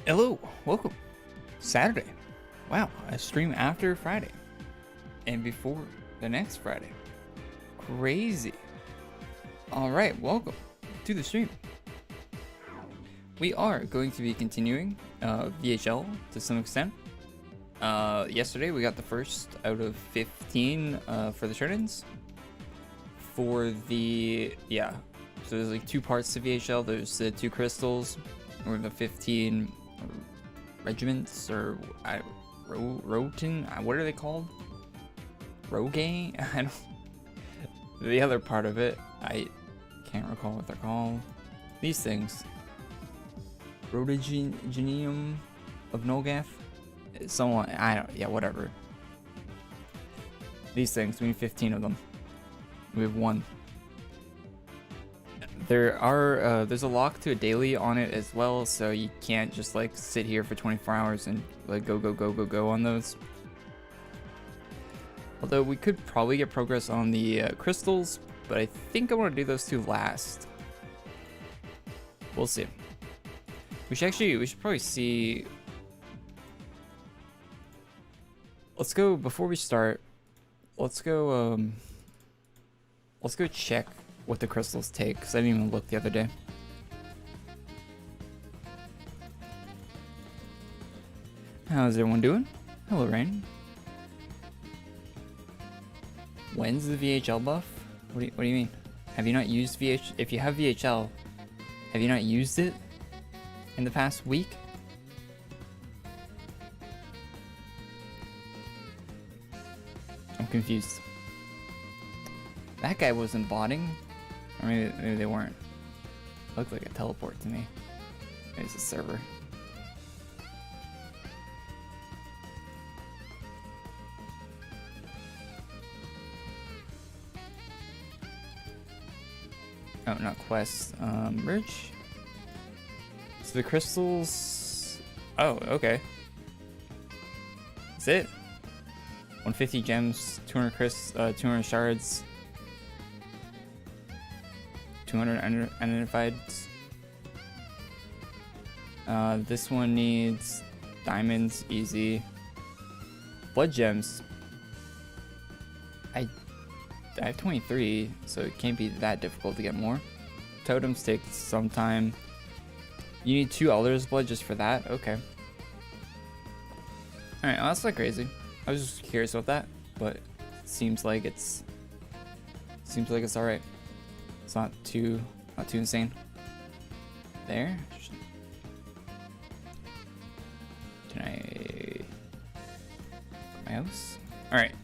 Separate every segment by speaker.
Speaker 1: Hello, welcome. Saturday. Wow, a stream after Friday and before the next Friday. Crazy. All right, welcome to the stream. We are going to be continuing VHL to some extent. Yesterday we got the first out of 15 for the turn-ins. For the, so there's like two parts to VHL. There's the 2 crystals, or the 15 regiments, or Roten, what are they called? Rogaine? I don't. The other part of it, I can't recall what they're called. These things. Rotogenium of Nogath? Someone, I don't, yeah, whatever. These things, we need 15 of them. We have 1. There's a lock to a daily on it as well, so you can't just like sit here for 24 hours and like go on those. Although we could probably get progress on the crystals, but I think I want to do those 2 last. We'll see. We should probably see. Let's go before we start. Let's go check what the crystals take, because I didn't even look the other day. How's everyone doing? Hello, Rain. When's the VHL buff? What do you mean? Have you not used VHL? If you have VHL, have you not used it in the past week? I'm confused. That guy wasn't botting. Or maybe they weren't. Looked like a teleport to me. Maybe it's a server. Oh, not quest. Merge. So the crystals. Oh, okay. That's it. 150 gems, 200 200 shards. 200 identified. This one needs diamonds, easy. Blood gems. I have 23, so it can't be that difficult to get more. Totems take some time. You need 2 Elder's blood just for that? Okay. Alright, well, that's not crazy. I was just curious about that, but it seems like it's alright. It's not too insane. There. Can I my house? Alright.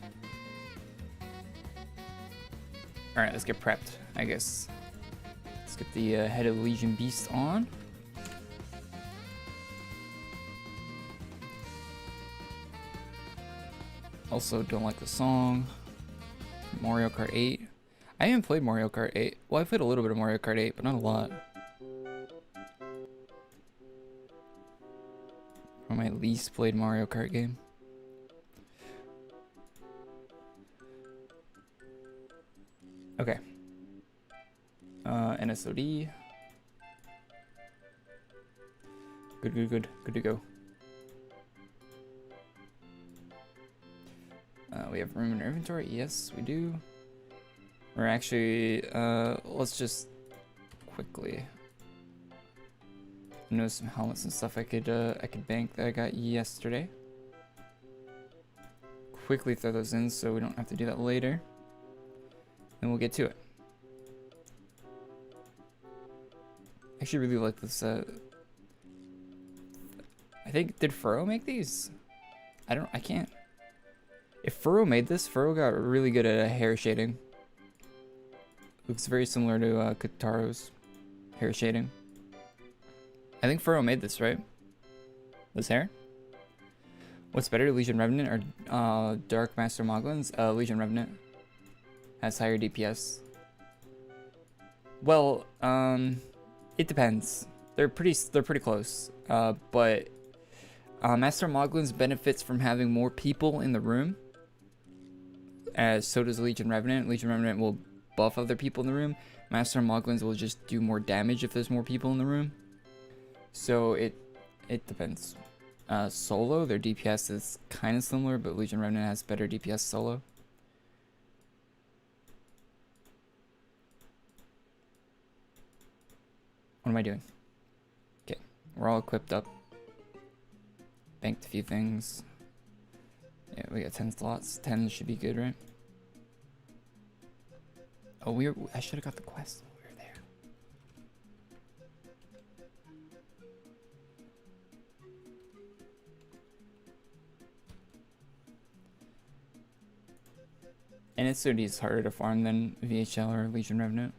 Speaker 1: Alright, let's get prepped, I guess. Let's get the Head of the Legion Beast on. Also, don't like the song. Mario Kart 8. I haven't played Mario Kart 8. Well, I played a little bit of Mario Kart 8, but not a lot. Or my least played Mario Kart game. Okay. NSOD. Good to go. We have room in our inventory. Yes, we do. We're actually, let's just quickly. I know some helmets and stuff I could bank that I got yesterday. Quickly throw those in so we don't have to do that later. And we'll get to it. I actually really like this, I think, did Furrow make these? I can't. If Furrow made this, Furrow got really good at hair shading. Looks very similar to Kataro's hair shading. I think Furrow made this, right? This hair? What's better, Legion Revenant or Dark Master Moglins? Legion Revenant has higher DPS. Well, it depends. They're pretty close. But Master Moglins benefits from having more people in the room. As so does Legion Revenant. Legion Revenant will buff other people in the room. Master Moglins will just do more damage if there's more people in the room. So it It depends. Solo, their DPS is kind of similar, but Legion Remnant has better DPS solo. What am I doing? Okay, we're all equipped up. Banked a few things. Yeah, we got 10 slots. 10 should be good, right? Oh, I should have got the quest while we were there. NSOD is harder to farm than VHL or Legion Revenant.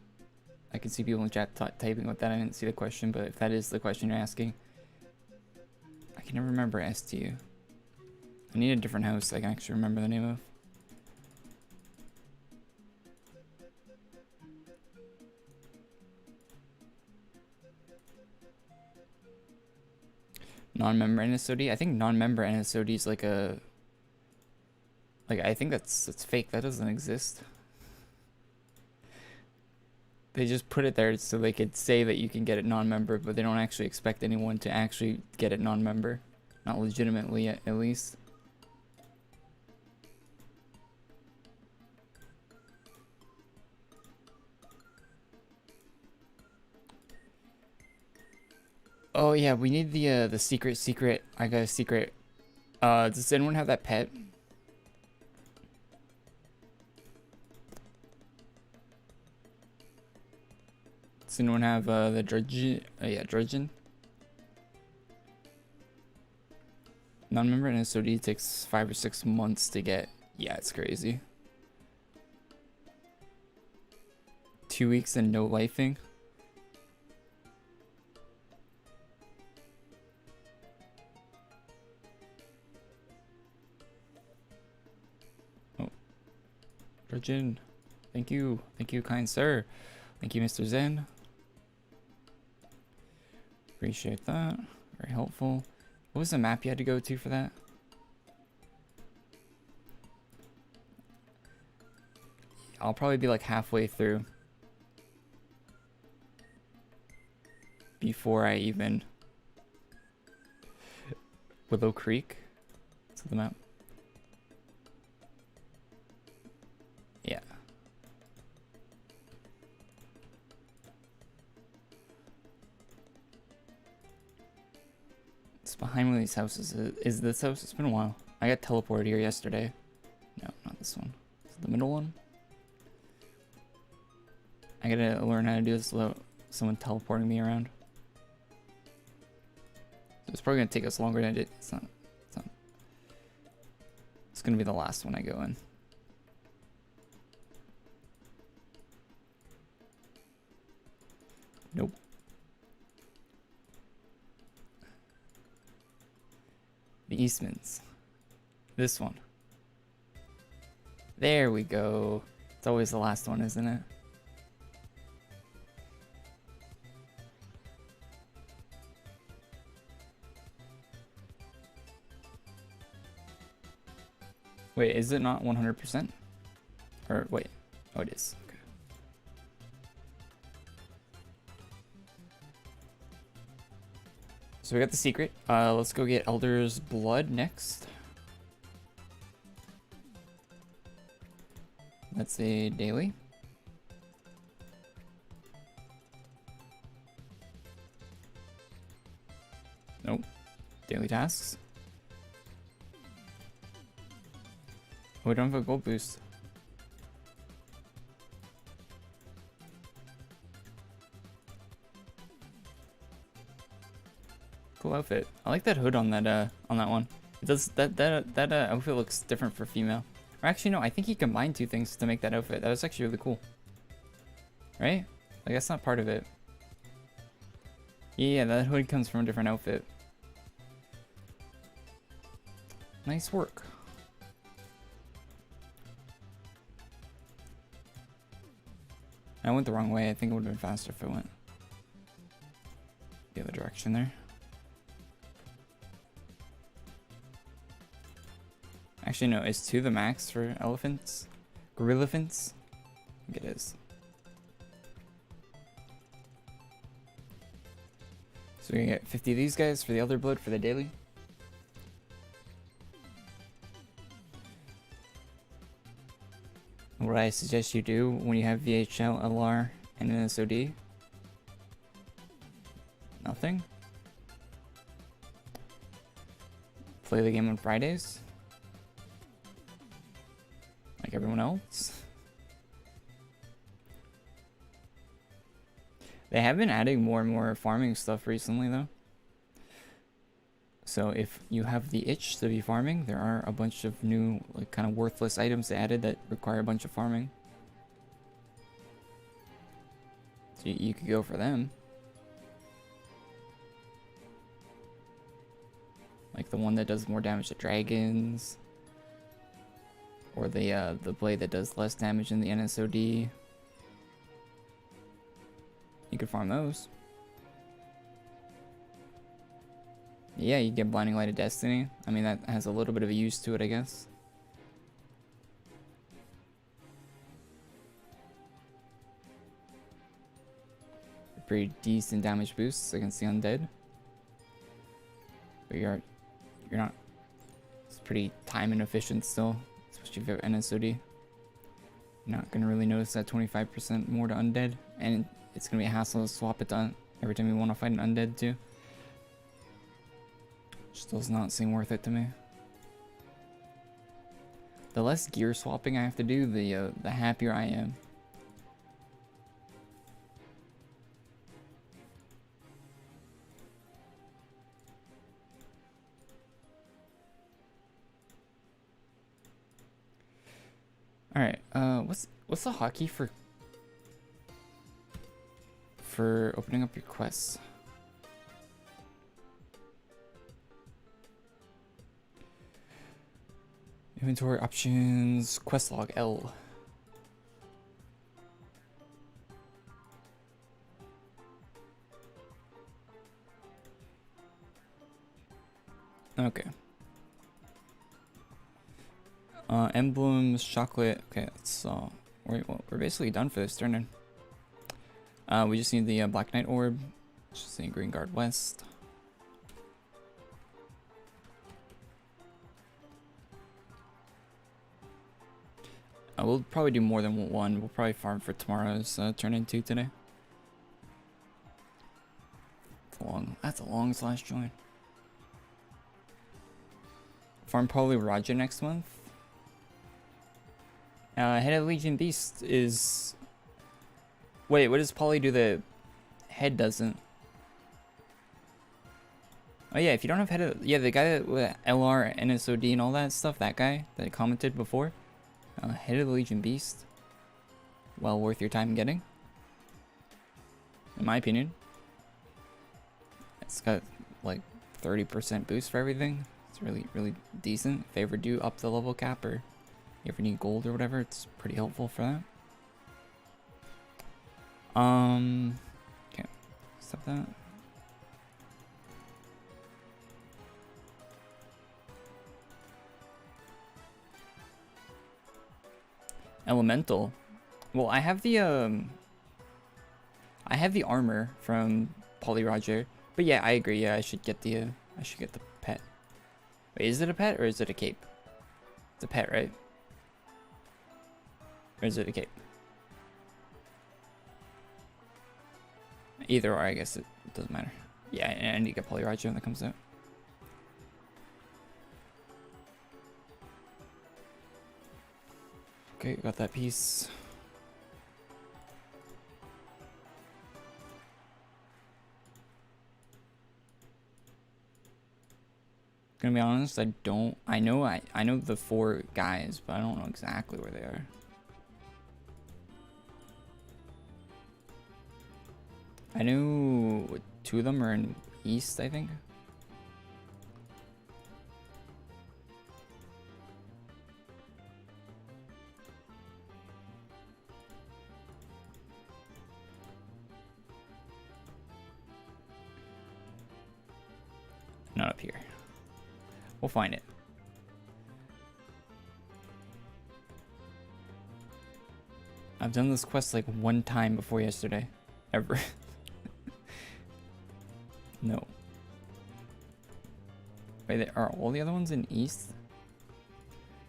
Speaker 1: I can see people in chat typing with that. I didn't see the question, but if that is the question you're asking, I can never remember STU. I need a different house I can actually remember the name of. Non-member NSOD? I think non-member NSOD is like a... Like, I think that's fake. That doesn't exist. They just put it there so they could say that you can get it non-member, but they don't actually expect anyone to actually get it non-member. Not legitimately, at least. Oh yeah, we need the secret. I got a secret. Does anyone have that pet? Does anyone have the Drudgeon? Yeah, Drudgeon. Non-member NSOD takes 5 or 6 months to get. Yeah, it's crazy. 2 weeks and no lifing. Oh, Drudgeon. Thank you, kind sir. Thank you, Mr. Zen. Appreciate that. Very helpful. What was the map you had to go to for that? I'll probably be like halfway through before I even... Willow Creek? That's the map. Yeah. It's behind one of these houses. Is this house? It's been a while. I got teleported here yesterday. No, not this one. Is it the middle one? I gotta learn how to do this without someone teleporting me around. So it's probably gonna take us longer than it did. It's not. It's gonna be the last one I go in. Nope. The Eastmans. This one. There we go. It's always the last one, isn't it? Wait, is it not 100%? Or wait. Oh, it is. Okay. So we got the secret. Let's go get Elder's Blood next. That's a daily. Nope. Daily tasks. Oh, we don't have a gold boost. Cool outfit. I like that hood on that one. It does that outfit looks different for female. Or actually no, I think he combined two things to make that outfit. That was actually really cool. Right? Like that's not part of it. Yeah, that hood comes from a different outfit. Nice work. I went the wrong way. I think it would have been faster if I went the other direction there. Actually, no, is 2 the max for elephants? Gorillafants? I think it is. So So we get 50 of these guys for the Elder Blood for the daily. What I suggest you do when you have VHL, LR, and an SOD? Nothing? Play the game on Fridays? Like everyone else? They have been adding more and more farming stuff recently though. So if you have the itch to be farming, there are a bunch of new like kind of worthless items they added that require a bunch of farming. So you could go for them. Like the one that does more damage to dragons. Or the blade that does less damage in the NSOD. You could farm those. Yeah, you get Blinding Light of Destiny. I mean, that has a little bit of a use to it, I guess. Pretty decent damage boosts against the undead. But you're not. It's pretty time inefficient still, especially if you have NSOD. You're not gonna really notice that 25% more to undead, and it's gonna be a hassle to swap it to every time you want to fight an undead too. Just does not seem worth it to me. The less gear swapping I have to do, the happier I am. All right. What's the hotkey for opening up your quests? Inventory options, quest log L. Okay. Emblems, chocolate. Okay, that's we're basically done for this turn. We just need the Black Knight orb. Just need Green Guard West. We'll probably do more than one. We'll probably farm for tomorrow's turn in 2 today. That's a long slash join. Farm probably Raja next month. Head of Legion Beast is... Wait, what does Polly do that Head doesn't? Oh yeah, if you don't have Head of... Yeah, the guy that with LR, NSOD and all that stuff, that guy that commented before. Head of the Legion Beast. Well worth your time getting. In my opinion. It's got like 30% boost for everything. It's really, really decent. If you ever do up the level cap or you ever need gold or whatever, it's pretty helpful for that. Okay. Stop that. Elemental. Well, I have the armor from Poly Roger, but yeah, I agree. Yeah, I should get the pet. Wait, is it a pet or is it a cape? It's a pet, right? Or is it a cape? Either or, I guess it doesn't matter. Yeah, I need to get Poly Roger when that comes out. Okay, got that piece. Gonna be honest, I know the 4 guys, but I don't know exactly where they are. I know 2 of them are in east, I think. Not up here. We'll find it. I've done this quest like 1 time before yesterday. Ever. No. Wait, are all the other ones in east?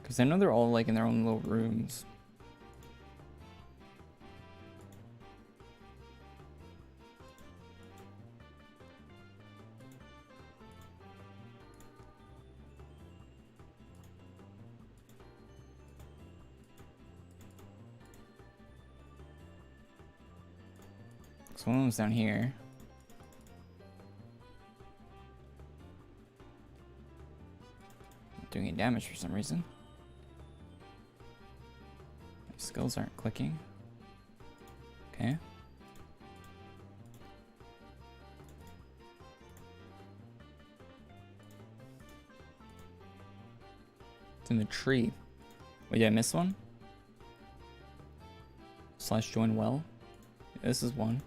Speaker 1: Because I know they're all like in their own little rooms. So one was down here. Not doing any damage for some reason. My skills aren't clicking. Okay. It's in the tree. Wait, did I miss one? Slash join well. Yeah, this is one.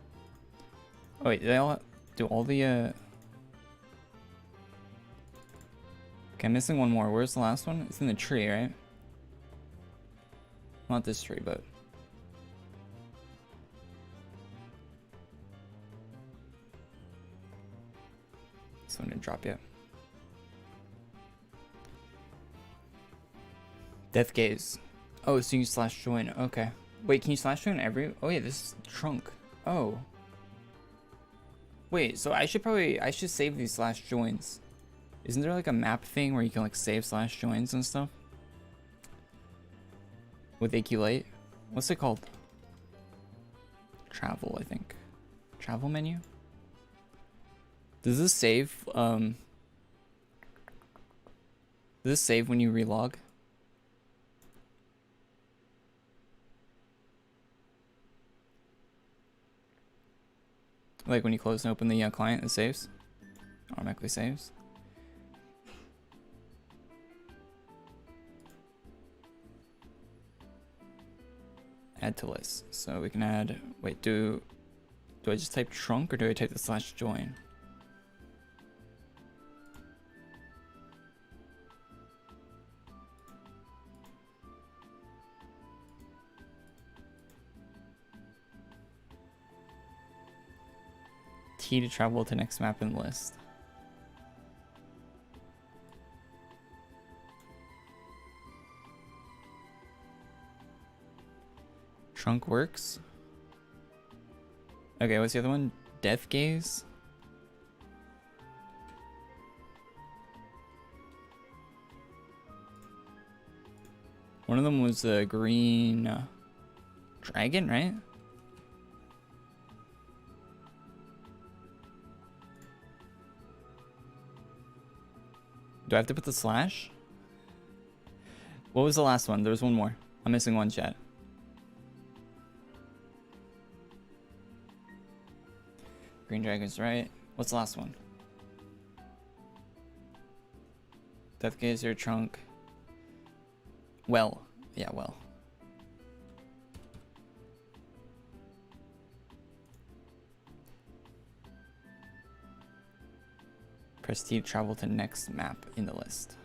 Speaker 1: Oh wait, they all do all the Okay, I'm missing one more. Where's the last one? It's in the tree, right? Not this tree, but this one didn't drop yet. Death gaze. Oh, so you slash join. Okay. Wait, can you slash join every? Oh yeah, this is trunk. Oh. Wait, so I should save these slash joins. Isn't there like a map thing where you can like save slash joins and stuff? With AQW? What's it called? Travel, I think. Travel menu? Does this save does this save when you relog? Like when you close and open the client, it saves? Automatically saves? Add to list. So we can add, wait, do I just type trunk or do I type the slash join? T to travel to next map in the list. Trunk works. Okay, what's the other one? Death gaze? One of them was a green dragon, right? Do I have to put the slash? What was the last one? There was one more. I'm missing one, chat. Green dragon's right. What's the last one? Death gazer, trunk. Well. Yeah, well. Press T to travel to next map in the list.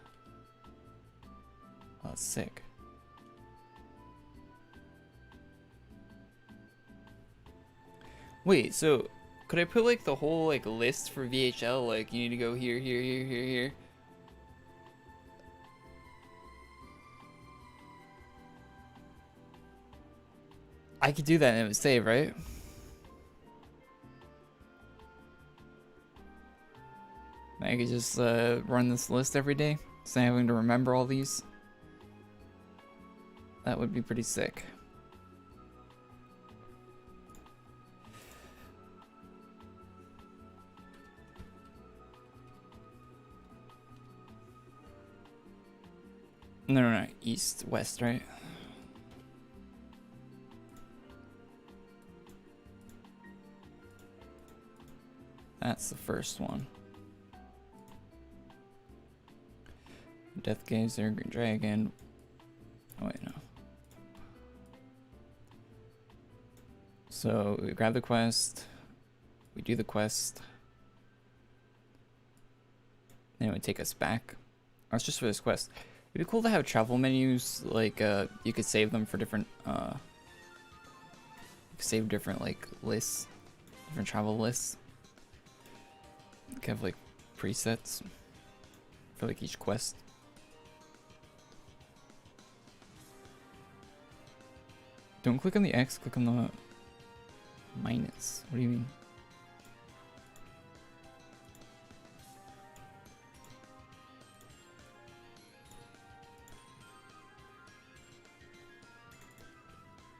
Speaker 1: Oh, that's sick. Wait, so could I put like the whole like list for VHL? Like you need to go here, here, here, here, here. I could do that and it would save, right? I could just run this list every day, instead of having to remember all these. That would be pretty sick. No, east, west, right? That's the first one. Death Gazer, Green Dragon. Oh wait, no. So we grab the quest, we do the quest, then it would take us back. Oh, it's just for this quest. It'd be cool to have travel menus, like you could save them for different you could save different like lists, different travel lists. have like presets for like each quest. Don't click on the X, click on the minus. What do you mean?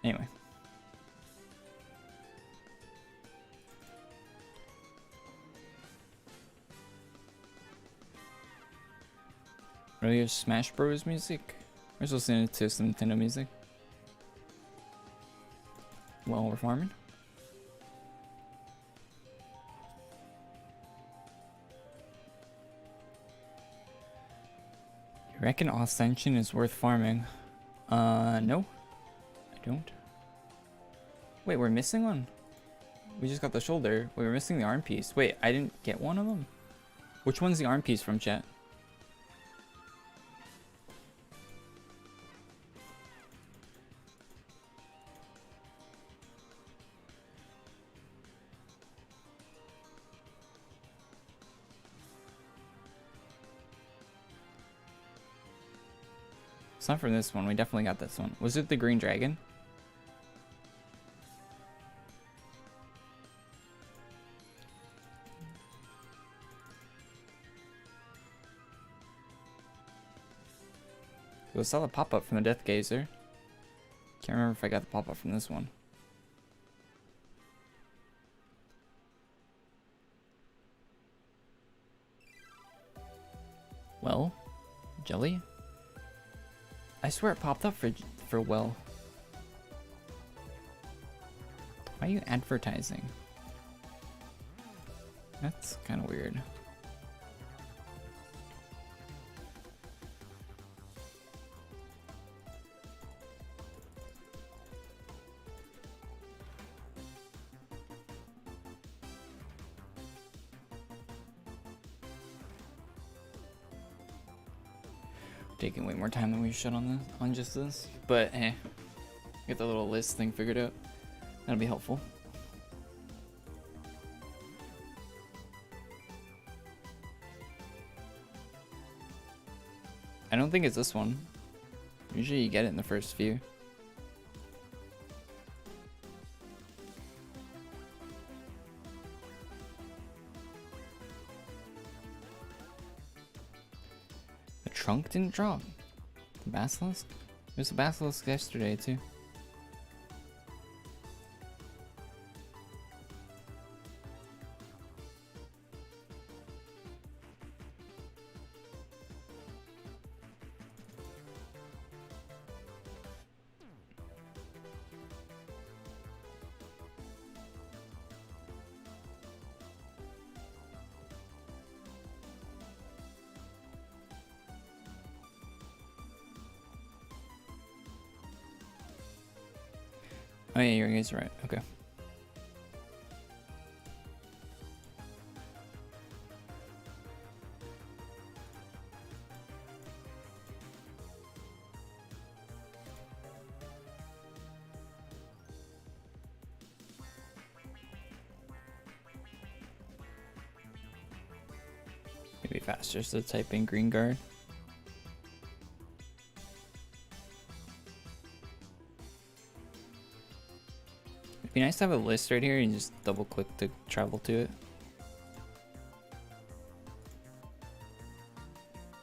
Speaker 1: Anyway. Earlier Smash Bros music? We're just listening to some Nintendo music. While we're farming. You reckon Ascension is worth farming? No. I don't. Wait, we're missing one? We just got the shoulder. Wait, we're missing the arm piece. Wait, I didn't get one of them? Which one's the arm piece from, chat? It's not from this one. We definitely got this one. Was it the green dragon? I saw the pop-up from the Death Gazer. Can't remember if I got the pop-up from this one. Well, jelly? I swear it popped up for well. Why are you advertising? That's kind of weird. Taking way more time than we should on just this, but hey, get the little list thing figured out. That'll be helpful. I don't think it's this one. Usually you get it in the first few. Trunk didn't drop. The basilisk? There's a basilisk yesterday too. Oh yeah, you guys are right. Okay. Maybe faster, so type in green guard. It'd be nice to have a list right here and just double click to travel to it.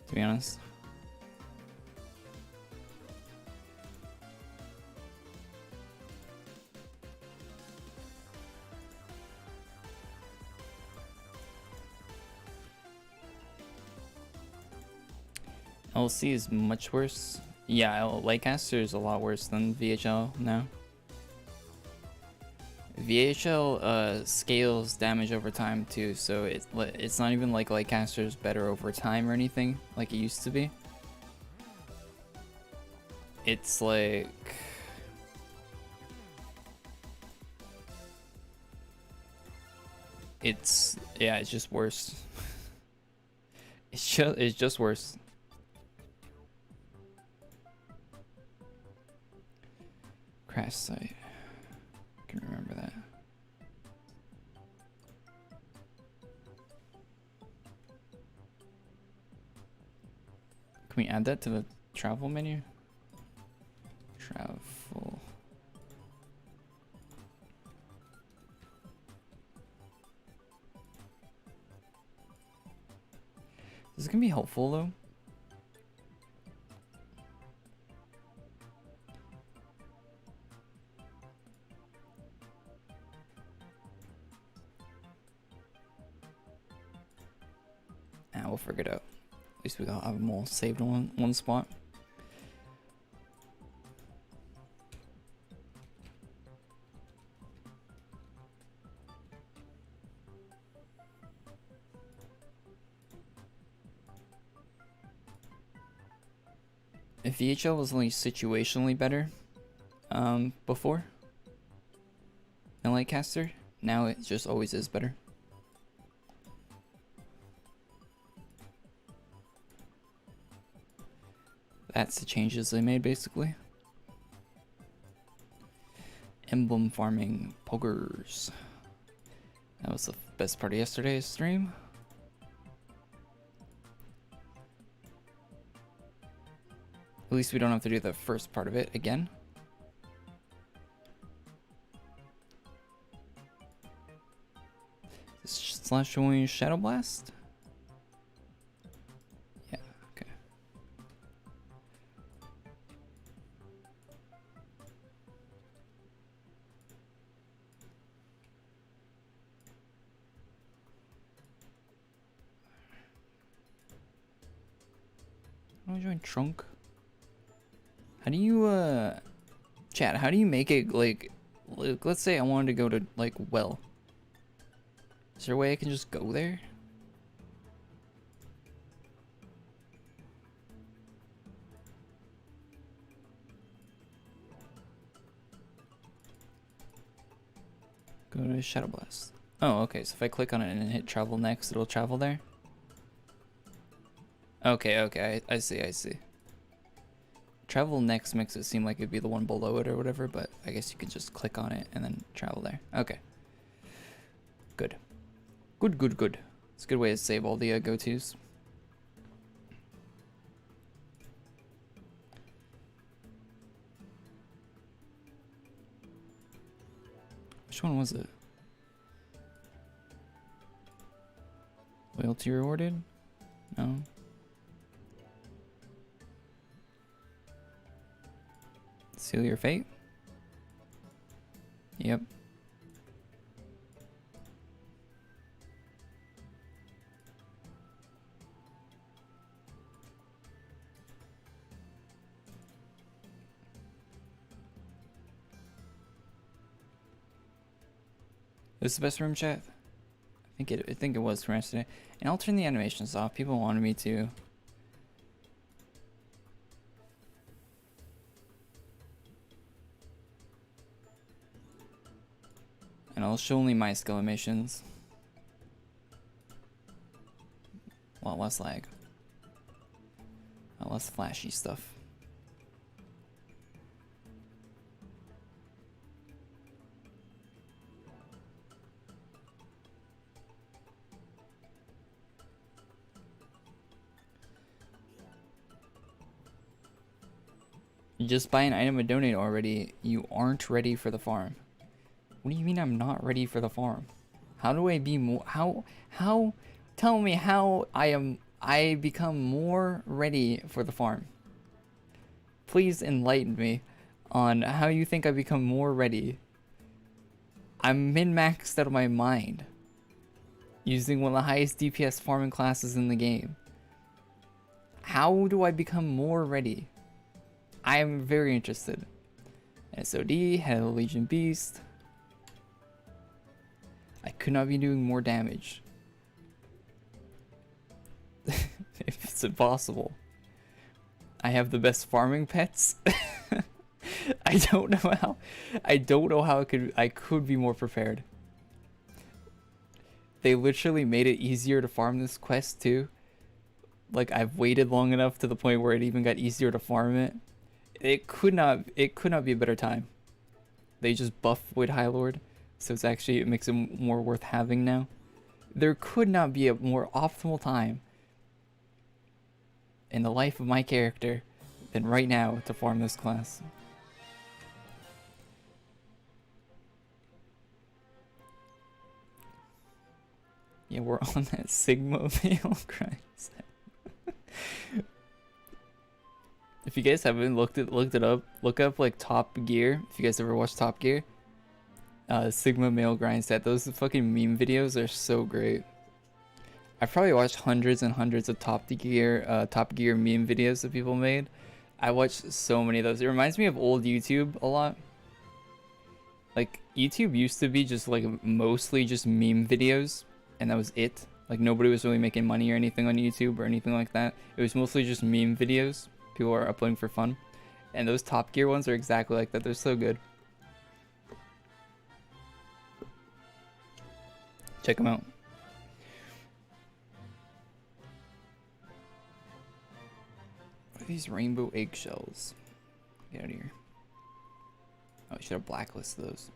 Speaker 1: To be honest. LC is much worse. Yeah, Lightcaster is a lot worse than VHL now. VHL scales damage over time too, so it's not even like Lightcaster is better over time or anything like it used to be. It's like it's just worse. it's just worse. Crash site. I can remember that. Can we add that to the travel menu? Travel. This is gonna be helpful though. We'll figure it out. At least we got have them all saved in one spot. If VHL was only situationally better before than Lightcaster, now it just always is better. That's the changes they made, basically. Emblem farming poggers. That was the best part of yesterday's stream. At least we don't have to do the first part of it again. Slash showing Shadowblast? Yeah, okay. How do I join Trunk? How do you, chat, how do you make it, like, let's say I wanted to go to, like, well. Is there a way I can just go there? Go to Shadowblast. Oh, okay, so if I click on it and hit travel next, it'll travel there? Okay, okay, I see. Travel next makes it seem like it'd be the one below it or whatever, but I guess you could just click on it and then travel there. Okay. Good. Good. It's a good way to save all the go-tos. Which one was it? Loyalty rewarded? No. Seal your fate? Yep. This is the best room, chat? I think it was from yesterday. And I'll turn the animations off. People wanted me to. And I'll show only my skill animations. A lot less lag. A lot less flashy stuff. You just buy an item and donate already. You aren't ready for the farm. What do you mean I'm not ready for the farm? How do I be more, how, tell me how I become more ready for the farm. Please enlighten me on how you think I become more ready. I'm min-maxed out of my mind. Using one of the highest DPS farming classes in the game. How do I become more ready? I am very interested. SOD, Head of the Legion Beast. I could not be doing more damage. If it's impossible. I have the best farming pets. I don't know how I could be more prepared. They literally made it easier to farm this quest too. Like I've waited long enough to the point where it even got easier to farm it. It could not be a better time. They just buffed with Highlord, so it makes it more worth having now. There could not be a more optimal time in the life of my character than right now to farm this class. Yeah, we're on that Sigma male grind. If you guys haven't looked it up, look up like Top Gear. If you guys ever watched Top Gear, Sigma male grind set. Those fucking meme videos are so great. I've probably watched hundreds and hundreds of Top Gear meme videos that people made. I watched so many of those. It reminds me of old YouTube a lot. Like YouTube used to be just like mostly just meme videos, and that was it. Like nobody was really making money or anything on YouTube or anything like that. It was mostly just meme videos. People are uploading for fun. And those Top Gear ones are exactly like that. They're so good. Check them out. What are these rainbow eggshells? Get out of here. Oh, I should have blacklisted those.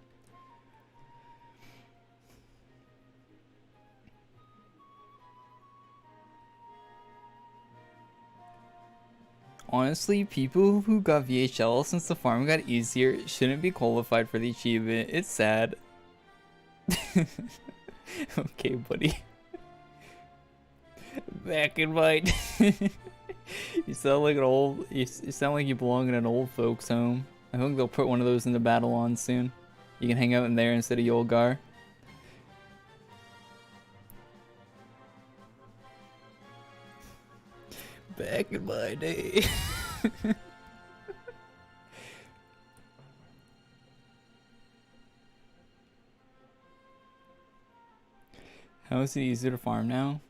Speaker 1: Honestly, people who got VHL since the farm got easier shouldn't be qualified for the achievement. It's sad. Okay, buddy. Back in my you sound like an old. You sound like you belong in an old folks' home. I think they'll put one of those in the battle on soon. You can hang out in there instead of Yolgar. Back in my day. How is it easier to farm now?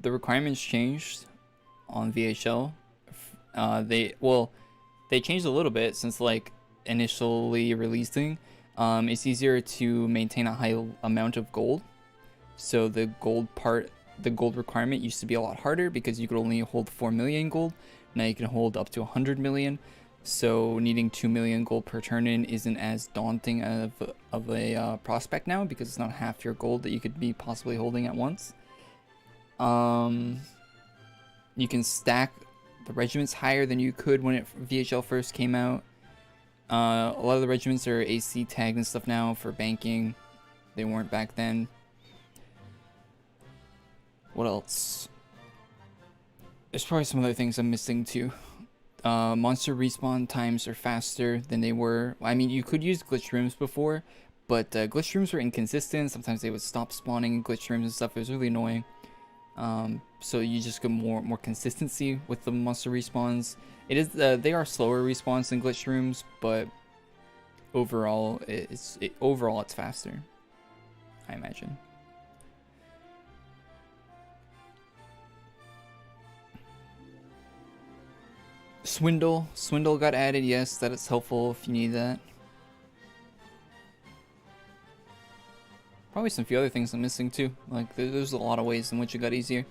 Speaker 1: The requirements changed on VHL. They changed a little bit since like initially releasing. It's easier to maintain a high amount of gold. So the gold requirement used to be a lot harder because you could only hold 4 million gold. Now you can hold up to 100 million. So needing 2 million gold per turn-in isn't as daunting of a prospect now because it's not half your gold that you could be possibly holding at once. You can stack the regiments higher than you could when VHL first came out. A lot of the regiments are AC tagged and stuff now for banking. They weren't back then. What else? There's probably some other things I'm missing too. Monster respawn times are faster than they were. I mean, you could use glitch rooms before, but glitch rooms were inconsistent. Sometimes they would stop spawning in glitch rooms and stuff. It was really annoying. So you just get more consistency with the monster respawns. They are slower respawns than glitch rooms, but overall it's faster, I imagine. Swindle got added. Yes, that is helpful if you need that. Probably some few other things I'm missing too. Like there's a lot of ways in which it got easier,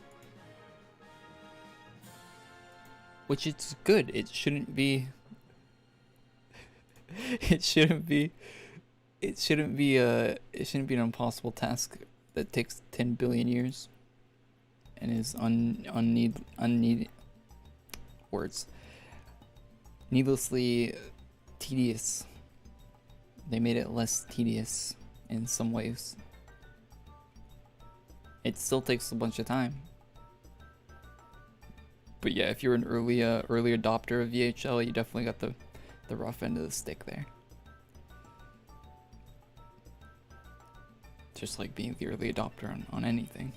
Speaker 1: which it's good. It shouldn't be. It shouldn't be an impossible task that takes 10 billion years and is unneeded words. Needlessly tedious. They made it less tedious in some ways. It still takes a bunch of time. But yeah, if you're an early adopter of VHL, you definitely got the rough end of the stick there. Just like being the early adopter on anything.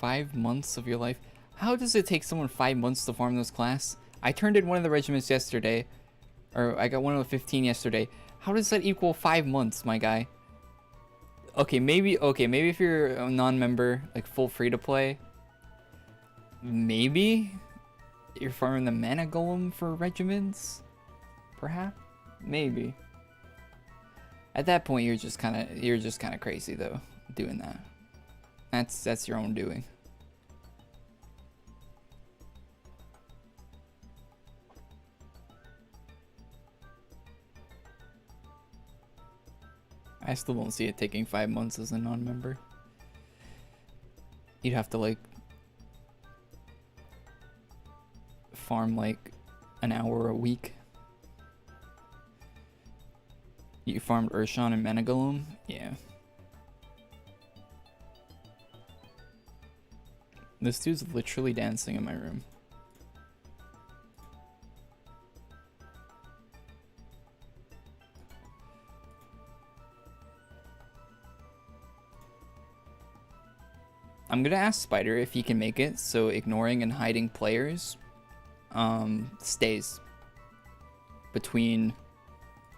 Speaker 1: "5 months of your life." How does it take someone 5 months to farm this class? I turned in one of the regiments yesterday, or I got one of the 15 yesterday. How does that equal 5 months, my guy? Okay, maybe if you're a non-member, like full free to play, maybe you're farming the mana golem for regiments, perhaps, maybe. At that point, you're just kind of crazy though, doing that. That's your own doing. I still don't see it taking 5 months as a non-member. You'd have to like farm like an hour a week. You farmed Urshan and Menagolum? Yeah. This dude's literally dancing in my room. I'm gonna ask Spider if he can make it so ignoring and hiding players stays between,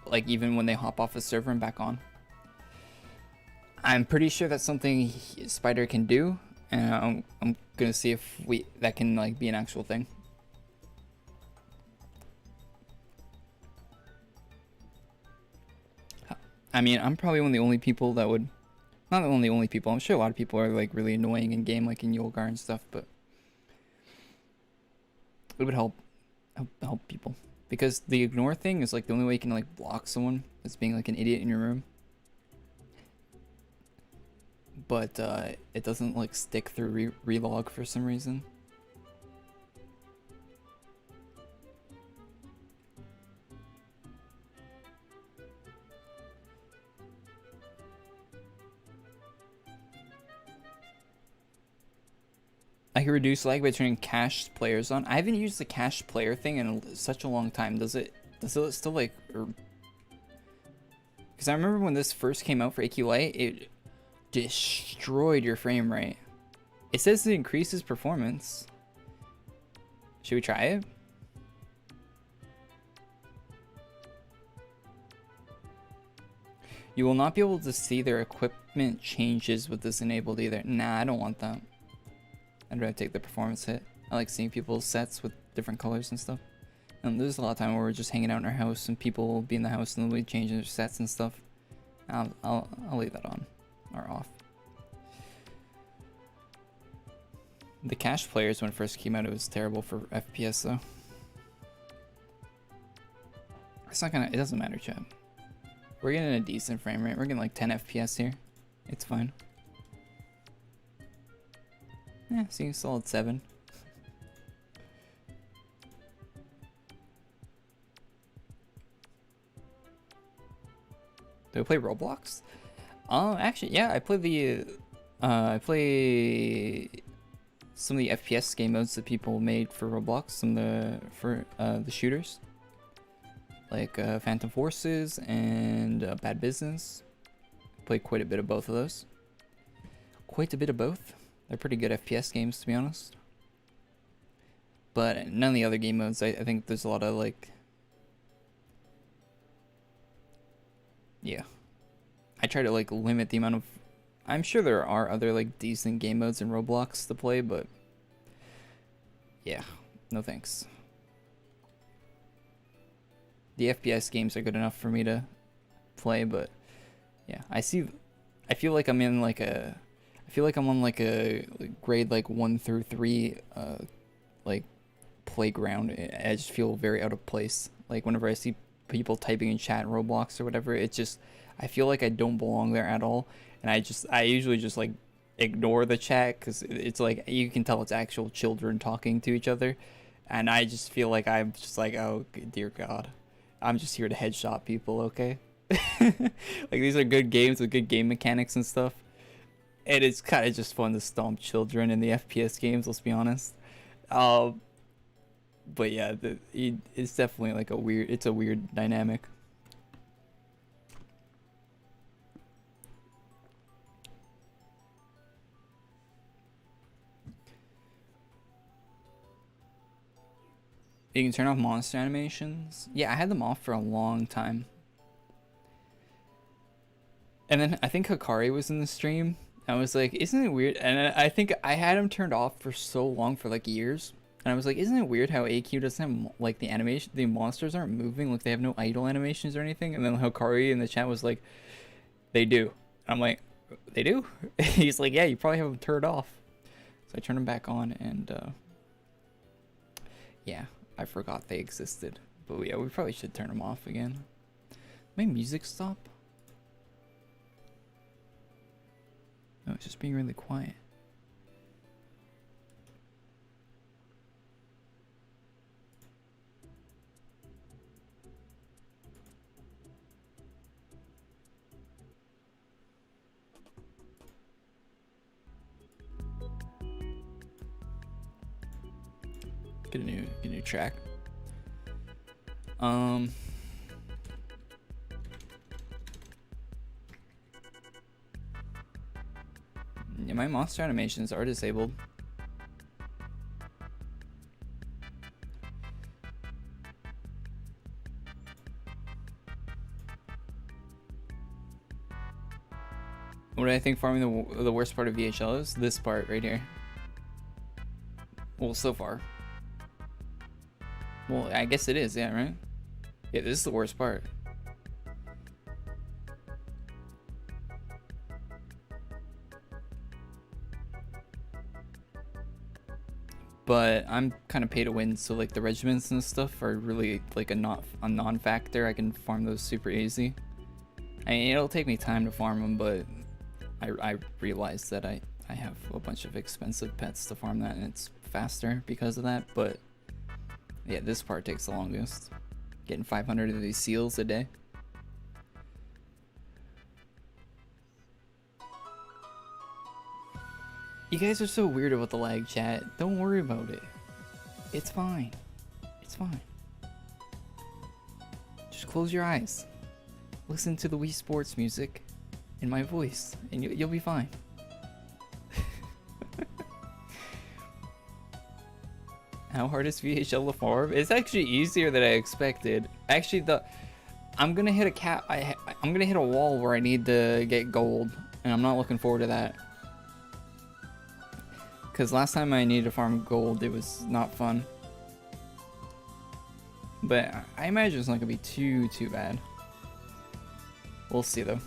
Speaker 1: like, even when they hop off the server and back on. I'm pretty sure that's something Spider can do, and I'm gonna see if that can like be an actual thing. I mean, I'm probably one of the only people that would, not the only people, I'm sure a lot of people are like really annoying in game, like in Yolgar and stuff, but it would help people, because the ignore thing is like the only way you can like block someone that's being like an idiot in your room, but it doesn't like stick through relog for some reason. I can reduce lag by turning cached players on. I haven't used the cached player thing in such a long time. Does it still like? Because I remember when this first came out for AQA, it destroyed your frame rate. It says it increases performance. Should we try it? You will not be able to see their equipment changes with this enabled either. Nah, I don't want that. I'd rather take the performance hit. I like seeing people's sets with different colors and stuff. And there's a lot of time where we're just hanging out in our house and people will be in the house and they'll be changing their sets and stuff. I'll leave that on or off. The cache players, when it first came out, it was terrible for FPS though. It's not gonna, it doesn't matter, chat. We're getting a decent frame rate. We're getting like 10 FPS here. It's fine. Yeah, seems solid 7. Do I play Roblox? Actually, yeah, I play the I play some of the FPS game modes that people made for Roblox, some of the shooters, like Phantom Forces and Bad Business. Played quite a bit of both of those. Quite a bit of both. They're pretty good FPS games, to be honest. But none of the other game modes, I think there's a lot of like... Yeah. I try to like limit the amount of... I'm sure there are other like decent game modes in Roblox to play, but... Yeah, no thanks. The FPS games are good enough for me to play, but... Yeah, I feel like I'm in like a... I feel like I'm on like a grade like 1 through 3 like playground. I just feel very out of place. Like whenever I see people typing in chat in Roblox or whatever, it's just, I feel like I don't belong there at all. And I usually just like ignore the chat because it's like, you can tell it's actual children talking to each other. And I just feel like I'm just like, oh dear God, I'm just here to headshot people, okay? Like these are good games with good game mechanics and stuff. And it's kind of just fun to stomp children in the FPS games, let's be honest. But yeah, it's definitely like it's a weird dynamic. You can turn off monster animations. Yeah, I had them off for a long time. And then I think Hikari was in the stream. I was like, isn't it weird? And I think I had him turned off for so long, for like years. And I was like, isn't it weird how AQ doesn't have, like, the animation, the monsters aren't moving, like they have no idle animations or anything? And then Hikari in the chat was like, they do. I'm like, they do? He's like, yeah, you probably have them turned off. So I turned them back on, and yeah, I forgot they existed. But yeah, we probably should turn them off again. My music stop? it's just being really quiet. Get a new track. Yeah, my monster animations are disabled. What do I think farming the worst part of VHL is? This part right here. Well, so far. Well, I guess it is, yeah, right? Yeah, this is the worst part. But I'm kind of pay to win, so like the regiments and stuff are really like a non-factor. I can farm those super easy. I mean, it'll take me time to farm them, but I realize that I have a bunch of expensive pets to farm that, and it's faster because of that. But yeah, this part takes the longest. Getting 500 of these seals a day. You guys are so weird about the lag, chat. Don't worry about it. It's fine. It's fine. Just close your eyes. Listen to the Wii Sports music in my voice, and you'll be fine. How hard is VHL to farm? It's actually easier than I expected. Actually, I'm gonna hit I'm gonna hit a wall where I need to get gold, and I'm not looking forward to that. Because last time I needed to farm gold, it was not fun. But I imagine it's not gonna be too bad. We'll see though.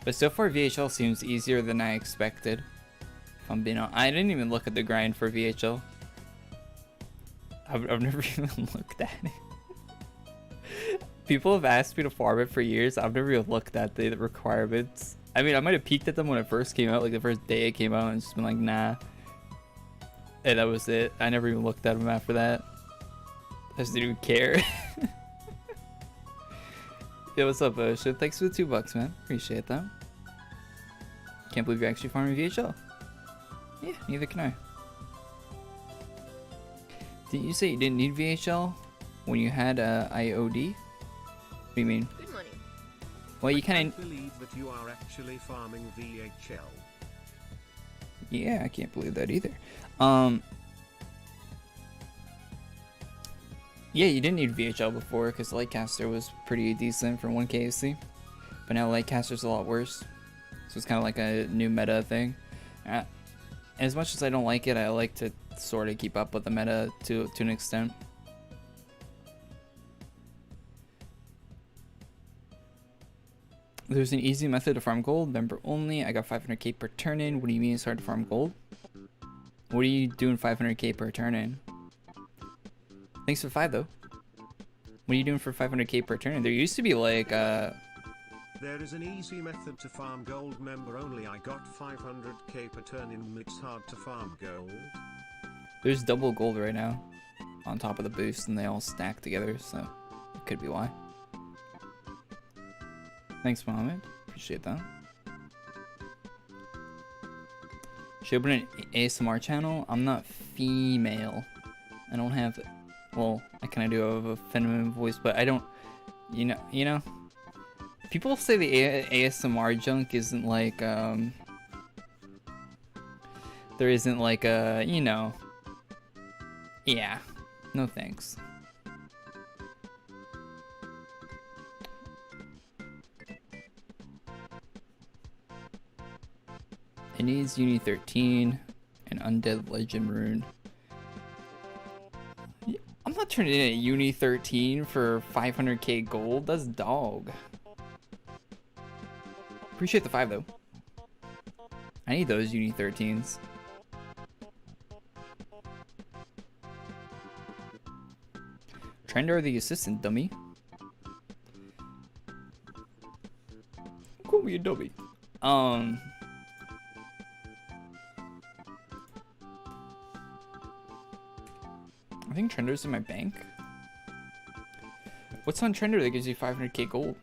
Speaker 1: But so far VHL seems easier than I expected. If I'm being honest, I didn't even look at the grind for VHL. I've never even looked at it. People have asked me to farm it for years. I've never even looked at the requirements. I mean, I might have peeked at them when it first came out, like the first day it came out, and just been like, nah. And that was it. I never even looked at them after that. I just didn't even care. Yo, what's up, Ocean? Thanks for the $2, man. Appreciate that. Can't believe you're actually farming VHL. Yeah, neither can I. Didn't you say you didn't need VHL when you had IOD? What do you mean?
Speaker 2: Good money.
Speaker 1: Well, you kind
Speaker 3: of believe that you are actually farming VHL.
Speaker 1: Yeah, I can't believe that either. Yeah, you didn't need VHL before because Lightcaster was pretty decent for 1 KSC, but now Lightcaster's a lot worse. So it's kind of like a new meta thing. As much as I don't like it, I like to sort of keep up with the meta to an extent. There's an easy method to farm gold, member only. I got 500k per turn in. What do you mean it's hard to farm gold? What are you doing 500k per turn in? Thanks for 5 though. What are you doing for 500k per turn in? There used to be like
Speaker 3: There is an easy method to farm gold, member only. I got 500k per turn in. It's hard to farm gold.
Speaker 1: There's double gold right now on top of the boost, and they all stack together, so it could be why. Thanks, Mohammed. Appreciate that. Should I open an ASMR channel? I'm not female. I don't have, well, I kind of do have a feminine voice, but I don't, you know. People say the ASMR junk isn't like, there isn't like a, you know, yeah, no thanks. It needs Uni 13 and Undead Legend Rune. I'm not turning in a Uni 13 for 500k gold, that's dog. Appreciate the 5 though. I need those Uni 13s. Trender the assistant, dummy. Call me a dummy. I think Trender's in my bank. What's on Trender that gives you 500k gold?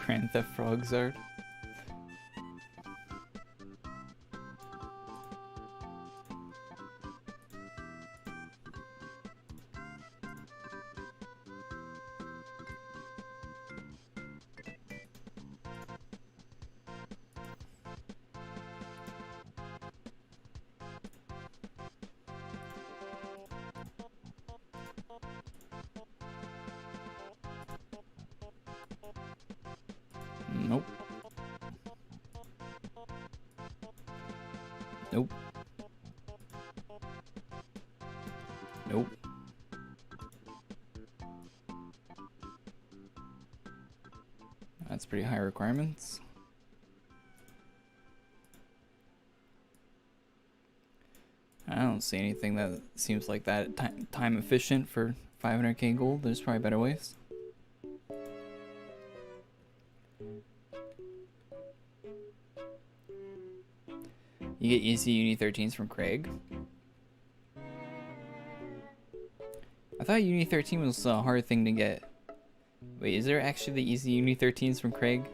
Speaker 1: Grand Theft Frogzard. Nope. Nope. Nope. That's pretty high requirements. I don't see anything that seems like that time efficient for 500k gold. There's probably better ways. You get easy Uni 13s from Craig. I thought Uni 13 was a hard thing to get. Wait, is there actually the easy Uni 13s from Craig?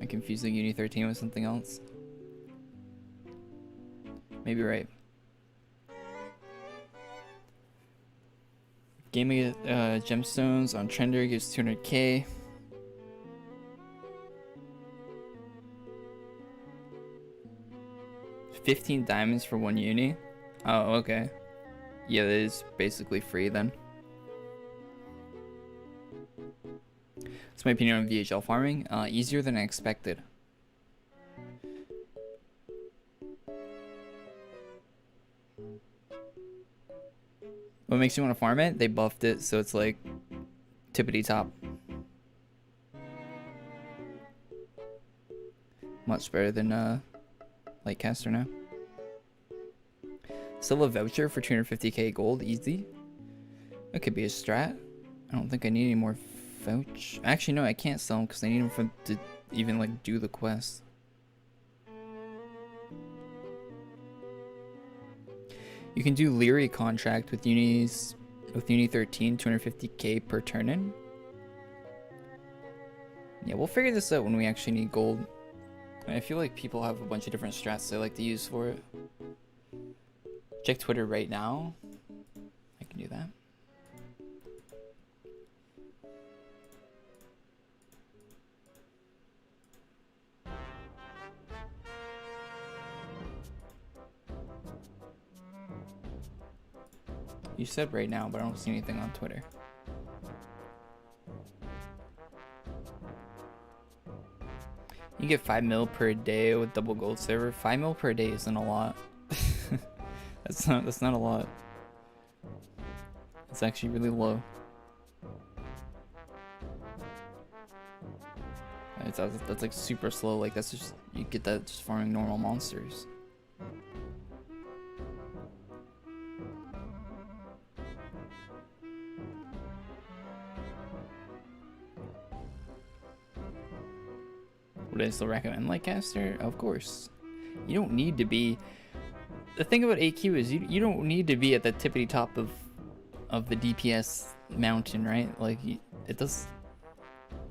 Speaker 1: I'm confusing Uni 13 with something else. Maybe right. Gaming gemstones on Trender gives 200k. $15 diamonds for 1 uni. Oh, okay. Yeah, that is basically free then. That's my opinion on VHL farming. Easier than I expected. What makes you want to farm it? They buffed it, so it's like tippity top. Much better than Lightcaster now. Sell a voucher for 250k gold, easy. That could be a strat. I don't think I need any more vouch. Actually, no, I can't sell them because I need them to even like do the quest. You can do Leary contract with Uni 13, 250k per turn in. Yeah, we'll figure this out when we actually need gold. I feel like people have a bunch of different strats they like to use for it. Check Twitter right now. I can do that. You said right now, but I don't see anything on Twitter. You get 5 mil per day with double gold server. 5 mil per day isn't a lot. That's not a lot. It's actually really low. That's like super slow. Like that's just, you get that just farming normal monsters. Would I still recommend Lightcaster? Of course. You don't need to be. The thing about AQ is you don't need to be at the tippity top of the DPS mountain, right? Like it does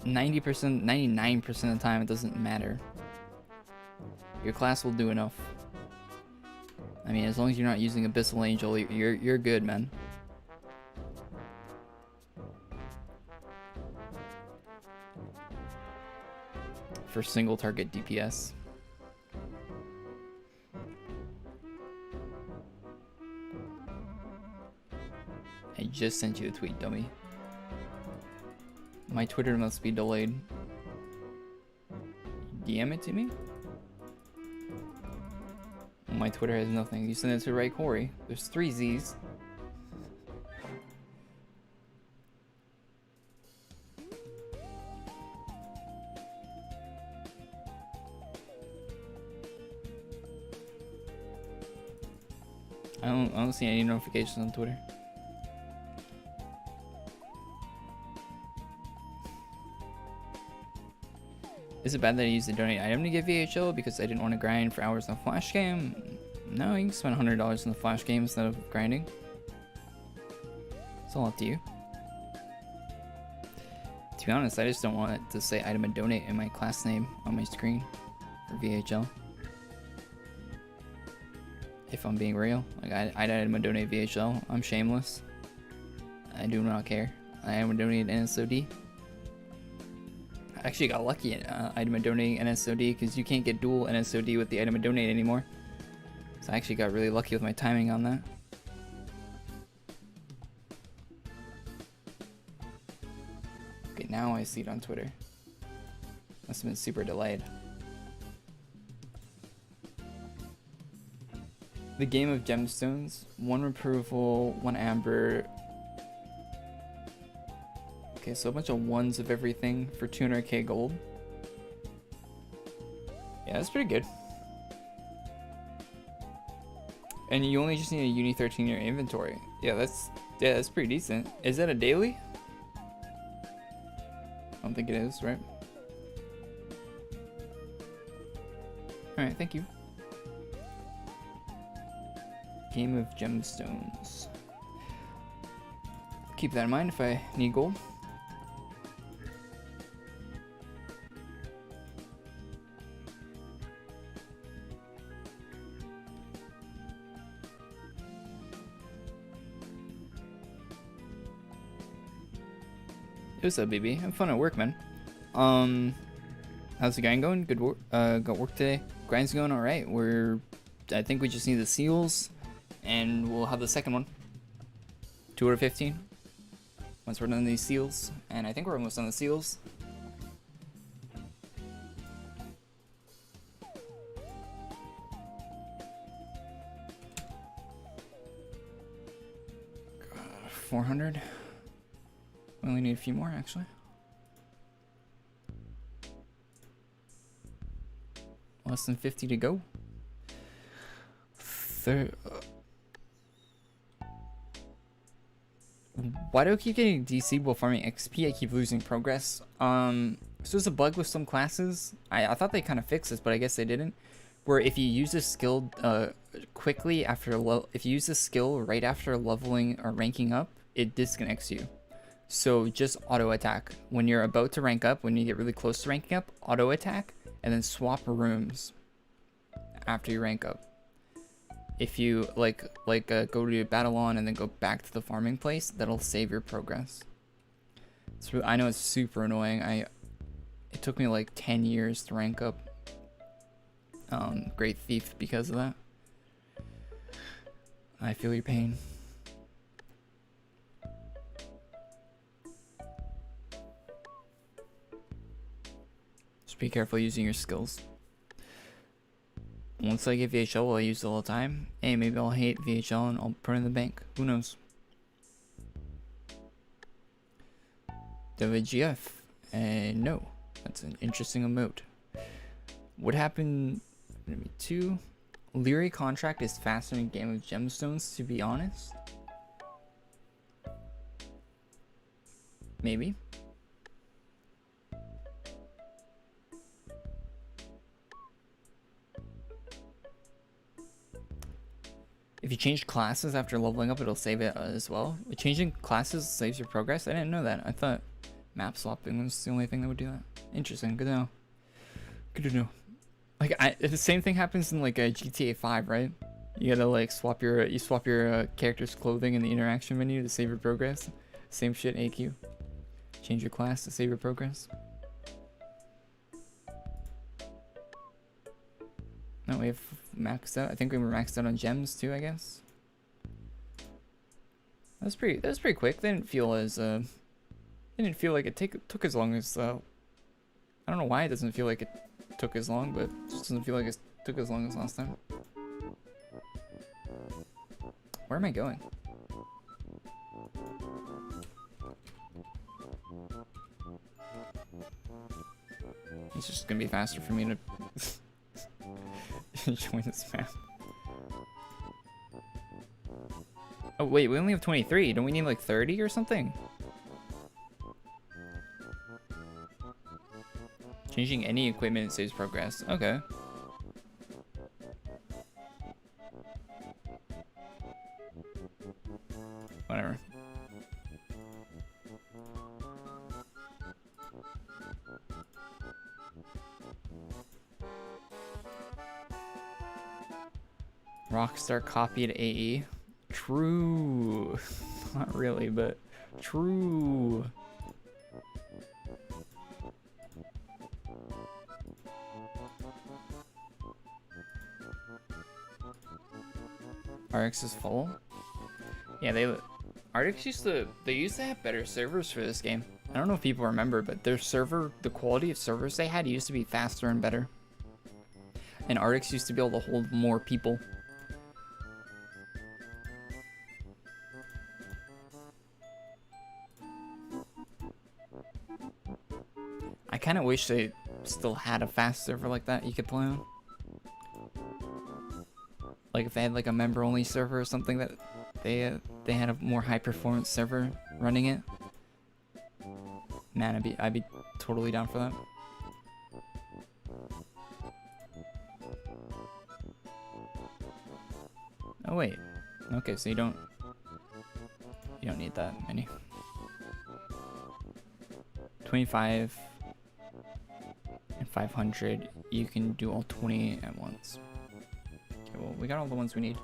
Speaker 1: 90%, 99% of the time it doesn't matter. Your class will do enough. I mean, as long as you're not using Abyssal Angel, you're good, man. For single target DPS. I just sent you a tweet, dummy. My Twitter must be delayed. DM it to me? My Twitter has nothing. You send it to Ray Corey. There's 3 Z's. I don't see any notifications on Twitter. Is it bad that I used the donate item to get VHL because I didn't want to grind for hours on Flash game? No, you can spend $100 on the Flash game instead of grinding. It's all up to you. To be honest, I just don't want it to say item and donate in my class name on my screen for VHL. If I'm being real, like I'd item and donate VHL. I'm shameless. I do not care. I item and donate NSOD. I actually got lucky at item and donating NSOD because you can't get dual NSOD with the item and donate anymore. So I actually got really lucky with my timing on that. Okay, now I see it on Twitter. Must have been super delayed. The game of gemstones, 1 reproval, 1 amber. Okay, so a bunch of 1s of everything for 200k gold. Yeah, that's pretty good. And you only just need a Uni 13 in your inventory. Yeah, that's pretty decent. Is that a daily? I don't think it is, right? Alright, thank you. Game of gemstones. Keep that in mind if I need gold. What's up, BB? Have fun at work, man. How's the grind going? Good work. Got work today. Grind's going all right. I think we just need the seals, and we'll have the second one. 2 out of 15. Once we're done these seals, and I think we're almost done the seals. God, 400. We only need a few more, actually. Less than 50 to go. Why do I keep getting DC while farming XP? I keep losing progress. So there's a bug with some classes. I thought they kind of fixed this, but I guess they didn't. Where if you use a skill quickly after if you use a skill right after leveling or ranking up, it disconnects you. So just auto attack when you're about to rank up. When you get really close to ranking up, auto attack and then swap rooms after you rank up. If you go to battle on and then go back to the farming place, that'll save your progress. So I know it's super annoying. It took me like 10 years to rank up Great Thief because of that. I feel your pain. Just be careful using your skills. Once I get VHL, I'll use it all the time. Hey, maybe I'll hate VHL and I'll put it in the bank. Who knows? WGF. No. That's an interesting emote. What happened? Maybe 2. Leary contract is faster than Game of Gemstones, to be honest. Maybe. If you change classes after leveling up, it'll save it as well. Changing classes saves your progress? I didn't know that. I thought map swapping was the only thing that would do that. Interesting. Good to know. Good to know. Like, the same thing happens in like a GTA 5, right? You gotta like swap your character's clothing in the interaction menu to save your progress. Same shit, AQ. Change your class to save your progress. No, we have maxed out. I think we were maxed out on gems too, I guess. That was pretty quick. They didn't feel as Didn't feel like it took as long as I don't know why it doesn't feel like it took as long, but it just doesn't feel like it took as long as last time. Where am I going? It's just gonna be faster for me to join this map. Oh wait, we only have 23. Don't we need like 30 or something? Changing any equipment saves progress. Okay. Whatever. Rockstar copied AE. True. Not really, but true. RX is full. Yeah, Arctic used to have better servers for this game. I don't know if people remember, but their server, the quality of servers they had used to be faster and better. And Arctic used to be able to hold more people. I kind of wish they still had a fast server like that you could play on. Like if they had like a member-only server or something that they had a more high-performance server running it. Man, I'd be totally down for that. Oh wait, okay, so you don't need that many. 25 and 500. You can do all 20 at once. Okay, well, we got all the ones we need.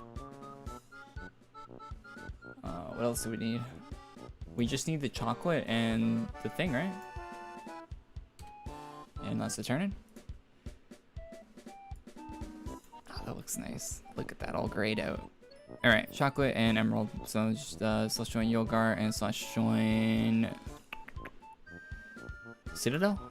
Speaker 1: What else do we need? We just need the chocolate and the thing, right? And that's the turn-in. Oh, that looks nice. Look at that, all grayed out. Alright, chocolate and emerald. So just let's join Yolgar and let's join Citadel?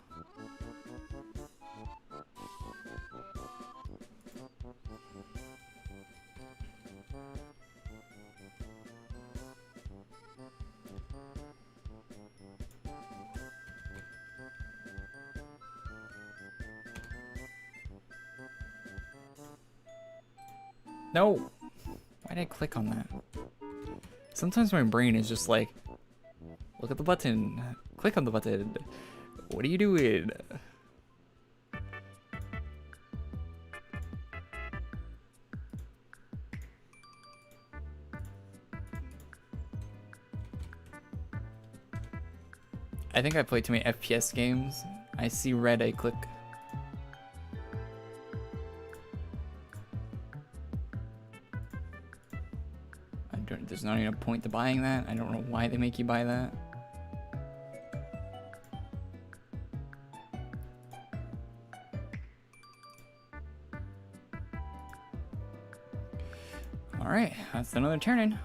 Speaker 1: No! Why did I click on that? Sometimes my brain is just like, look at the button, click on the button. What are you doing? I think I play too many FPS games. I see red, I click. There's not even a point to buying that. I don't know why they make you buy that. Alright, that's another turn-in.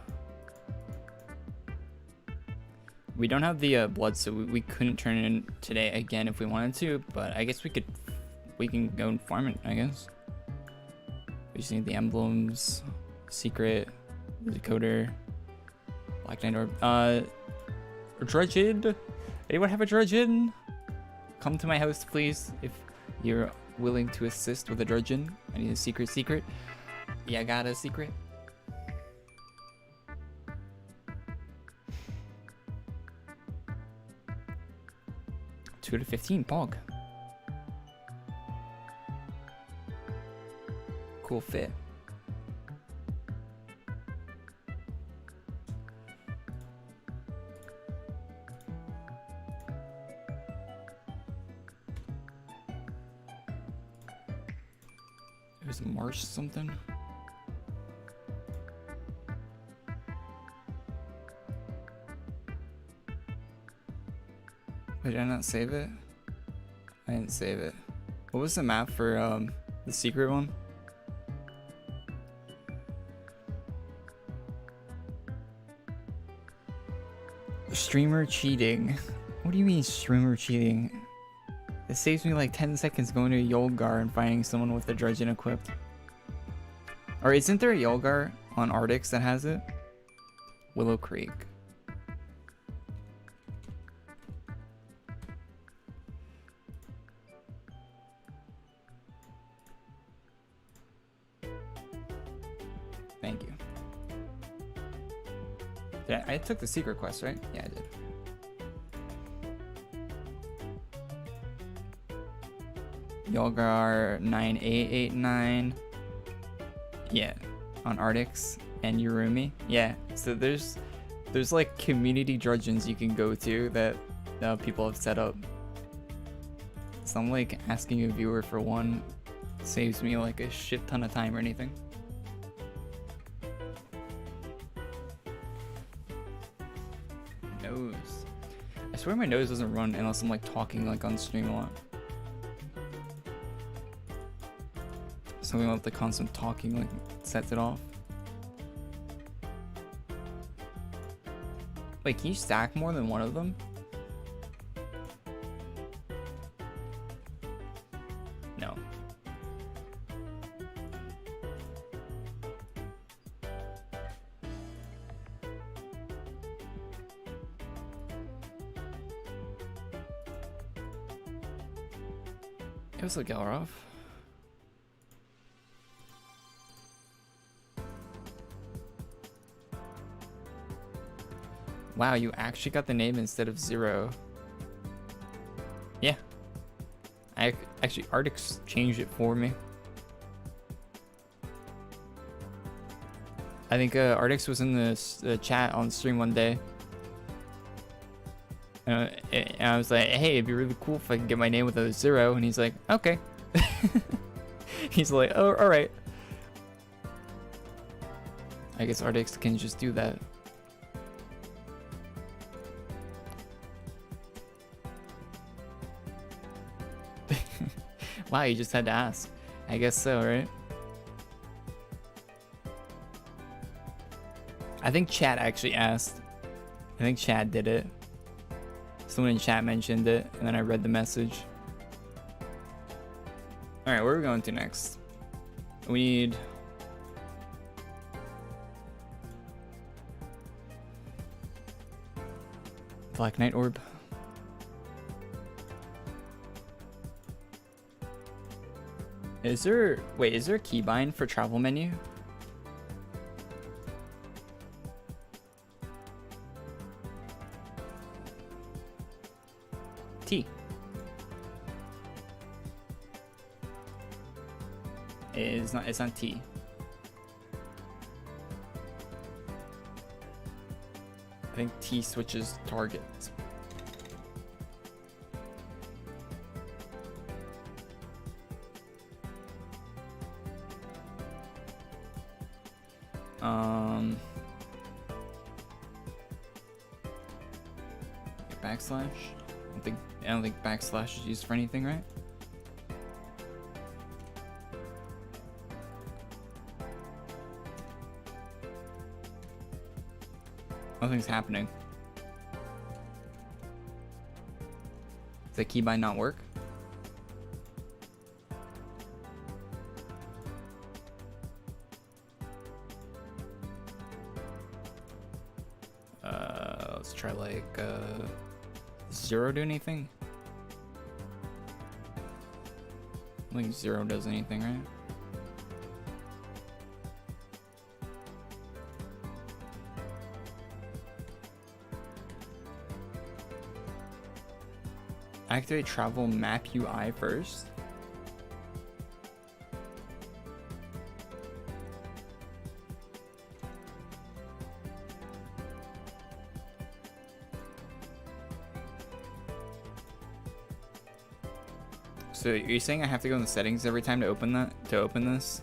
Speaker 1: We don't have the blood, so we couldn't turn it in today again if we wanted to, but I guess we can go and farm it, I guess. We just need the emblems, secret, the decoder, Black Knight Orb. Drudgeon? Anyone have a Drudgeon? Come to my house, please, if you're willing to assist with a Drudgeon. I need a secret. Yeah, I got a secret. Two to 15, Pog. Cool fit. There's Marsh something. Wait, did I not save it? I didn't save it. What was the map for the secret one? Streamer cheating. What do you mean streamer cheating? It saves me like 10 seconds going to Yolgar and finding someone with the Dredgen equipped. Or isn't there a Yolgar on Arctics that has it? Willow Creek. Thank you. I took the secret quest, right? Yeah, I did. Yolgar 9889. Yeah, on Arctics and Urumi. Yeah, so there's like community Dredgens you can go to that people have set up. So I'm like asking a viewer for one saves me like a shit ton of time or anything. Nose. I swear my nose doesn't run unless I'm like talking like on stream a lot. Something about the constant talking like sets it off. Wait, can you stack more than one of them? No. It was a Galroff. Wow, you actually got the name instead of 0. Yeah. Actually, Arctics changed it for me. I think Arctics was in the chat on stream one day. And I was like, hey, it'd be really cool if I could get my name with a 0. And he's like, okay. He's like, oh, alright. I guess Arctics can just do that. Wow, you just had to ask. I guess so, right? I think Chad actually asked. I think Chad did it. Someone in chat mentioned it, and then I read the message. Alright, where are we going to next? We need... Black Knight Orb. Is there... Wait, is there a keybind for travel menu? T. It's not T. I think T switches targets. Backslash? I don't think backslash is used for anything, right? Nothing's happening. Does the keybind not work? Let's try like 0 do anything? I don't think 0 does anything, right? Activate travel map UI first. So you're saying I have to go in the settings every time to open this?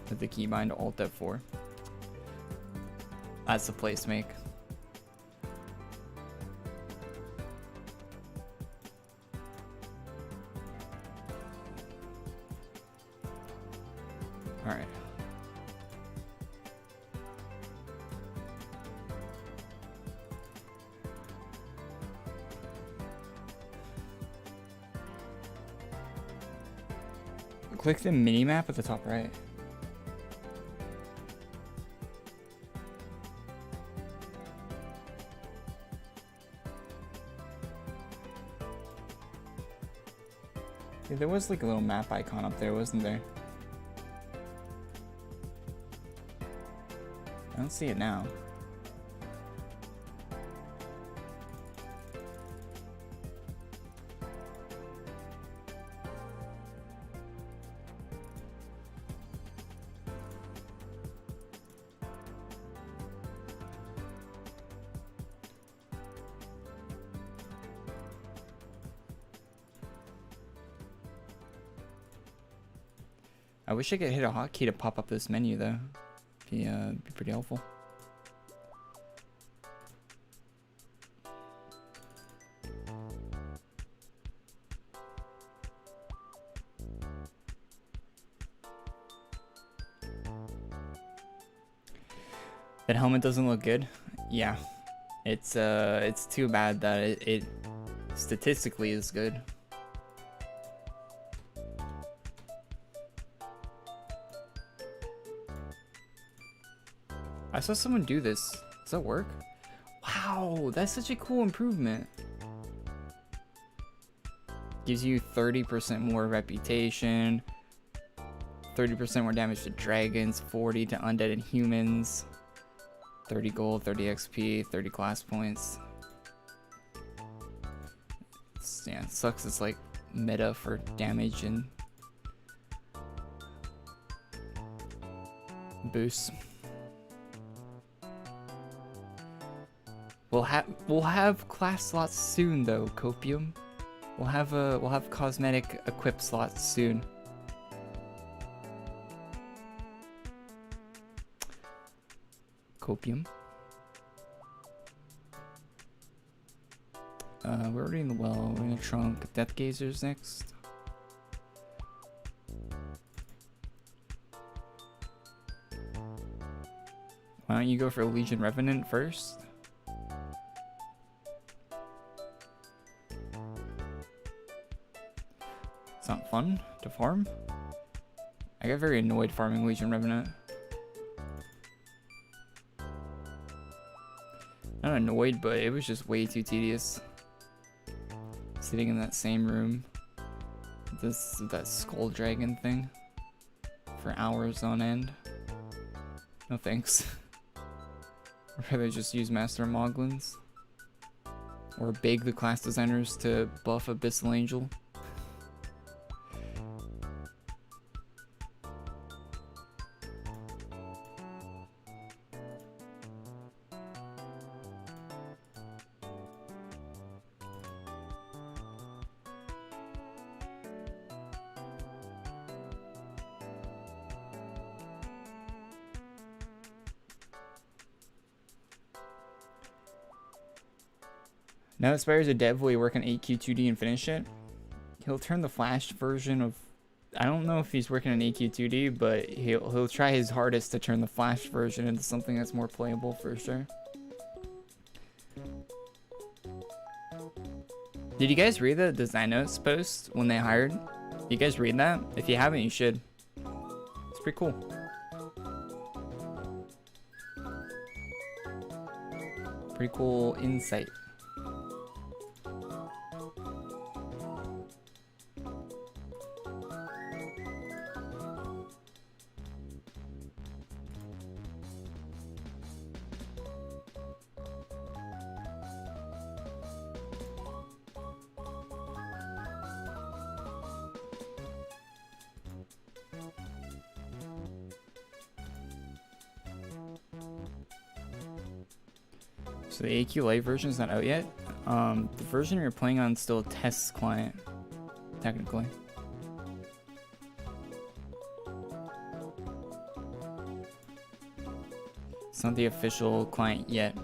Speaker 1: Hit the keybind Alt F4. That's the place make. Alright. Click the mini map at the top right. Yeah, there was like a little map icon up there, wasn't there? I don't see it now. I wish I could hit a hotkey to pop up this menu though. Be pretty helpful. That helmet doesn't look good. Yeah, it's too bad that it statistically is good. I saw someone do this. Does that work? Wow, that's such a cool improvement. Gives you 30% more reputation, 30% more damage to dragons, 40 to undead and humans, 30 gold, 30 XP, 30 class points. Yeah, it sucks. It's like meta for damage and boosts. We'll have class slots soon though, Copium. We'll have cosmetic equip slots soon. Copium. We're already in the well. We're in the trunk. Death Gazer's next. Why don't you go for Legion Revenant first? It's not fun to farm. I got very annoyed farming Legion Revenant. Not annoyed, but it was just way too tedious. Sitting in that same room. That skull dragon thing. For hours on end. No thanks. I'd rather just use Master Moglins. Or beg the class designers to buff Abyssal Angel. Now that Spire's a dev, will he work on AQ2D and finish it? He'll turn the Flash version of... I don't know if he's working on AQ2D, but he'll try his hardest to turn the Flash version into something that's more playable for sure. Did you guys read the design notes post when they hired? Did you guys read that? If you haven't, you should. It's pretty cool. Pretty cool insight. So the AQ Live version is not out yet. The version you're playing on is still a test client, technically. It's not the official client yet.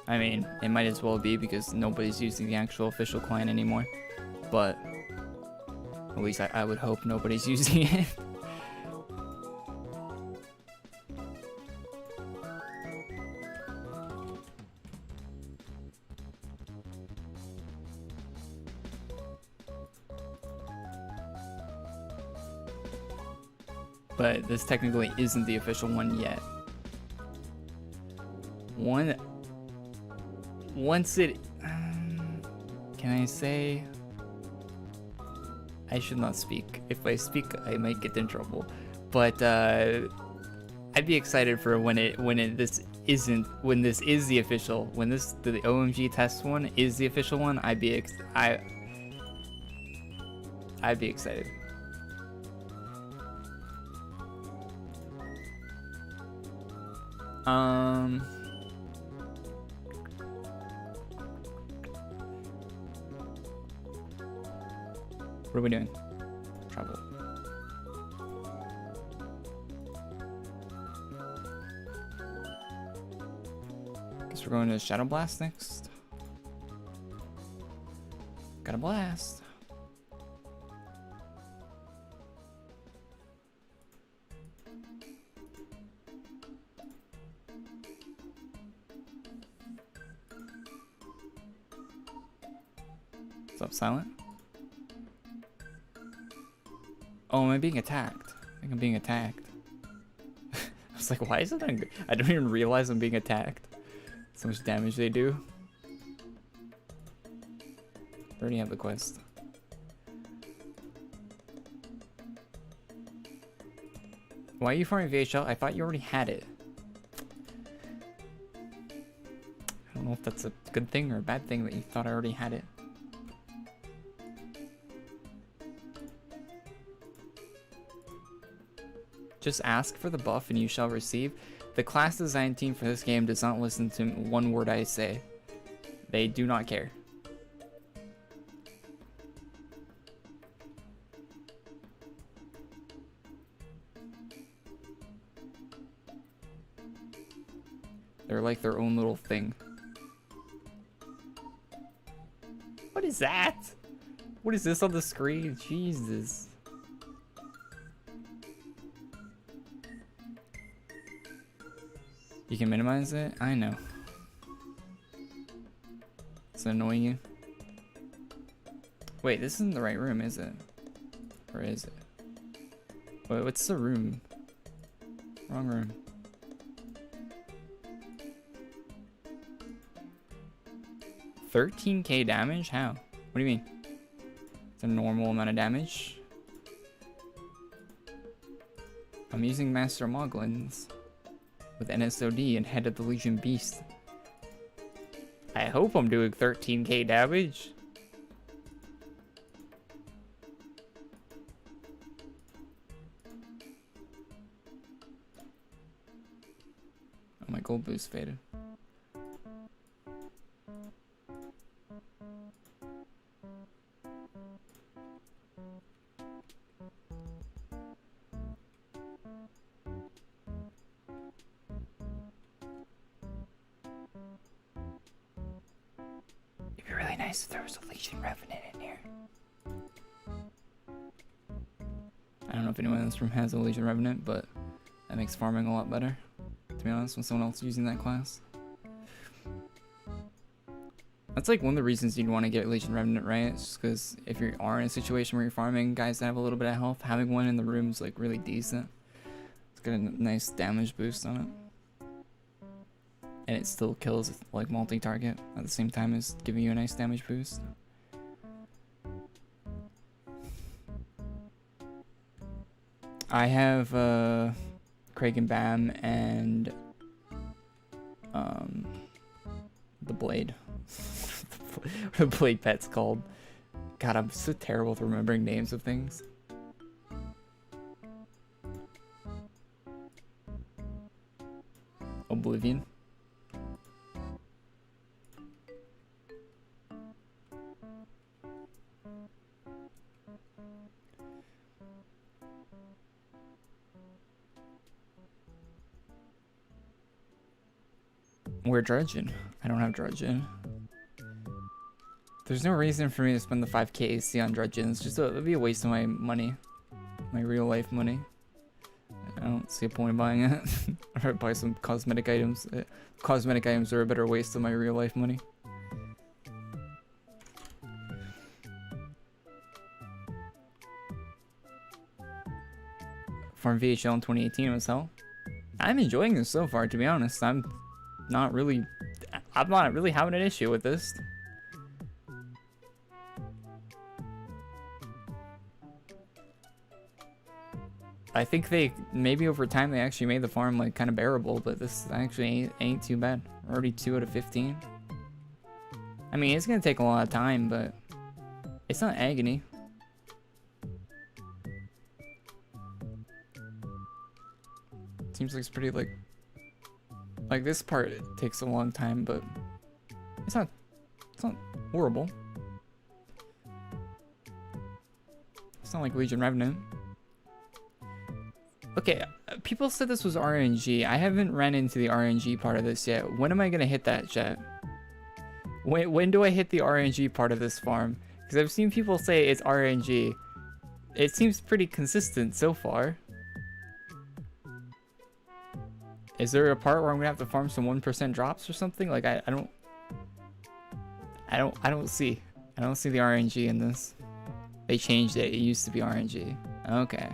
Speaker 1: I mean, it might as well be because nobody's using the actual official client anymore. But at least I would hope nobody's using it. But this technically isn't the official one yet. Once it, can I say? I should not speak. If I speak, I might get in trouble. But I'd be excited for when this is the official. When the OMG test one is the official one, I'd be excited. What are we doing? Travel. Guess we're going to Shadowblast next. Got a blast. What's up, Silent? Oh, am I being attacked? I think I'm being attacked. I was like, why is it I don't even realize I'm being attacked. So much damage they do. I already have the quest. Why are you farming VHL? I thought you already had it. I don't know if that's a good thing or a bad thing that you thought I already had it. Just ask for the buff and you shall receive. The class design team for this game does not listen to one word I say. They do not care. They're like their own little thing. What is that? What is this on the screen? Jesus. You can minimize it? I know. It's annoying you. Wait, this isn't the right room, is it? Or is it? Wait, what's the room? Wrong room. $13k damage? How? What do you mean? It's a normal amount of damage. I'm using Master Moglins with NSOD and Head of the Legion Beast. I hope I'm doing 13k damage. Oh, my gold boost faded. It'd be really nice if there was a Legion Revenant in here. I don't know if anyone in this room has a Legion Revenant, but that makes farming a lot better, to be honest, when someone else is using that class. That's like one of the reasons you'd want to get Legion Revenant, right? It's just because if you are in a situation where you're farming guys that have a little bit of health, having one in the room is like really decent. It's got a nice damage boost on it. And it still kills like multi-target at the same time as giving you a nice damage boost. I have Craig and Bam and the Blade. The Blade pet's called. God, I'm so terrible with remembering names of things. Oblivion. We're drudging. I don't have drudging. There's no reason for me to spend the 5k AC on drudging. It's just it'd be a waste of my money. My real life money. I don't see a point in buying it. Or buy some cosmetic items. Cosmetic items are a better waste of my real life money. Farm VHL in 2018 was hell. I'm enjoying this so far, to be honest. I'm not really having an issue with this. I think maybe over time they actually made the farm like kind of bearable, but this actually ain't too bad. We're already 2 out of 15. I mean, it's gonna take a lot of time, but it's not agony. Seems like it's pretty like this part takes a long time, but it's not horrible. It's not like Legion Revenant. Okay, people said this was RNG. I haven't ran into the RNG part of this yet. When am I gonna hit that, chat? When do I hit the RNG part of this farm? Because I've seen people say it's RNG. It seems pretty consistent so far. Is there a part where I'm gonna have to farm some 1% drops or something? Like I don't see the RNG in this. They changed it. It used to be RNG. Okay.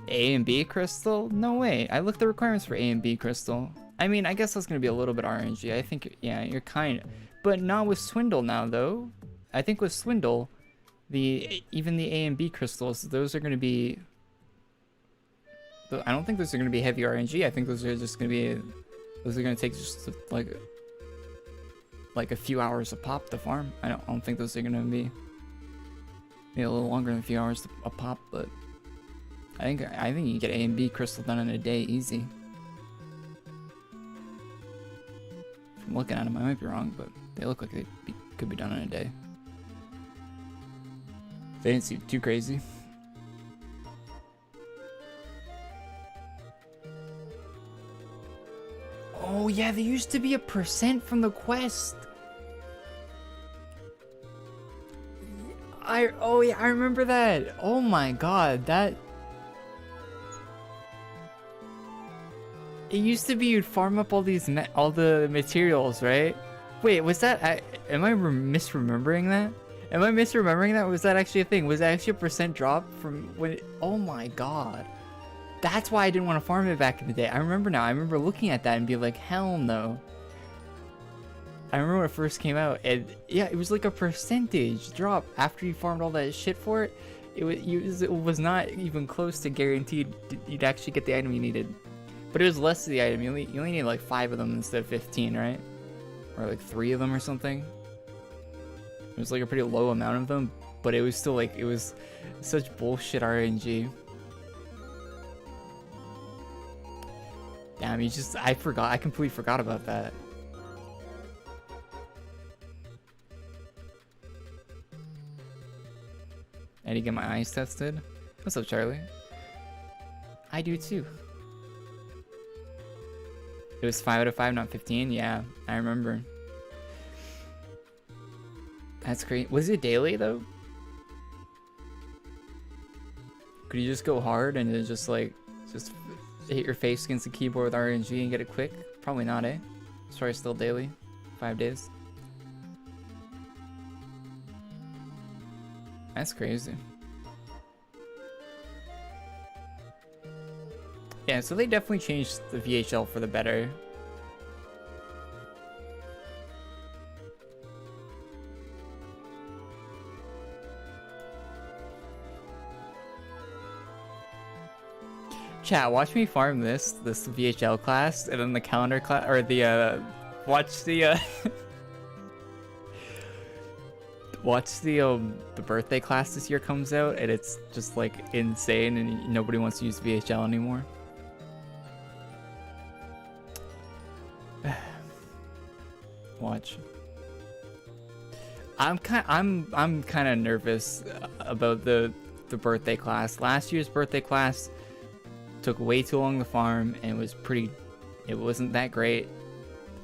Speaker 1: A and B crystal? No way. I looked the requirements for A and B crystal. I mean, I guess that's gonna be a little bit RNG. I think, yeah, you're kind of, but not with Swindle now though. I think with Swindle, even the A and B crystals, those are gonna be. I don't think those are gonna be heavy RNG. I think those are just gonna be. Those are gonna take just like a few hours to pop the farm. I don't think those are gonna be maybe a little longer than a few hours a pop, but. I think you can get A and B crystal done in a day, easy. From looking at them, I might be wrong, but they look like they could be done in a day. They didn't seem too crazy. Oh yeah, there used to be a % from the quest. Oh yeah, I remember that. Oh my god, that. It used to be you'd farm up all the materials, right? Wait, was that? Am I misremembering that? Am I misremembering that? Was that actually a thing? Was that actually a % drop from when? Oh my god, that's why I didn't want to farm it back in the day. I remember now. I remember looking at that and be like, hell no. I remember when it first came out, and yeah, it was like a % drop after you farmed all that shit for it. It was not even close to guaranteed you'd actually get the item you needed. But it was less of the item. You only need like 5 of them instead of 15, right? Or like 3 of them or something. It was like a pretty low amount of them, but it was still like, it was such bullshit RNG. Damn, I completely forgot about that. I did get my eyes tested. What's up, Charlie? I do too. It was 5 out of 5, not 15. Yeah, I remember. That's great. Was it daily though? Could you just go hard and it just hit your face against the keyboard with RNG and get it quick? Probably not, eh? It's probably still daily. 5 days. That's crazy. Yeah, so they definitely changed the VHL for the better. Chat, watch me farm this VHL class, and then the calendar class, or the watch the watch the birthday class this year comes out, and it's just like insane, and nobody wants to use VHL anymore. Watch. I'm kind of nervous about the birthday class. Last year's birthday class took way too long to farm, and it wasn't that great.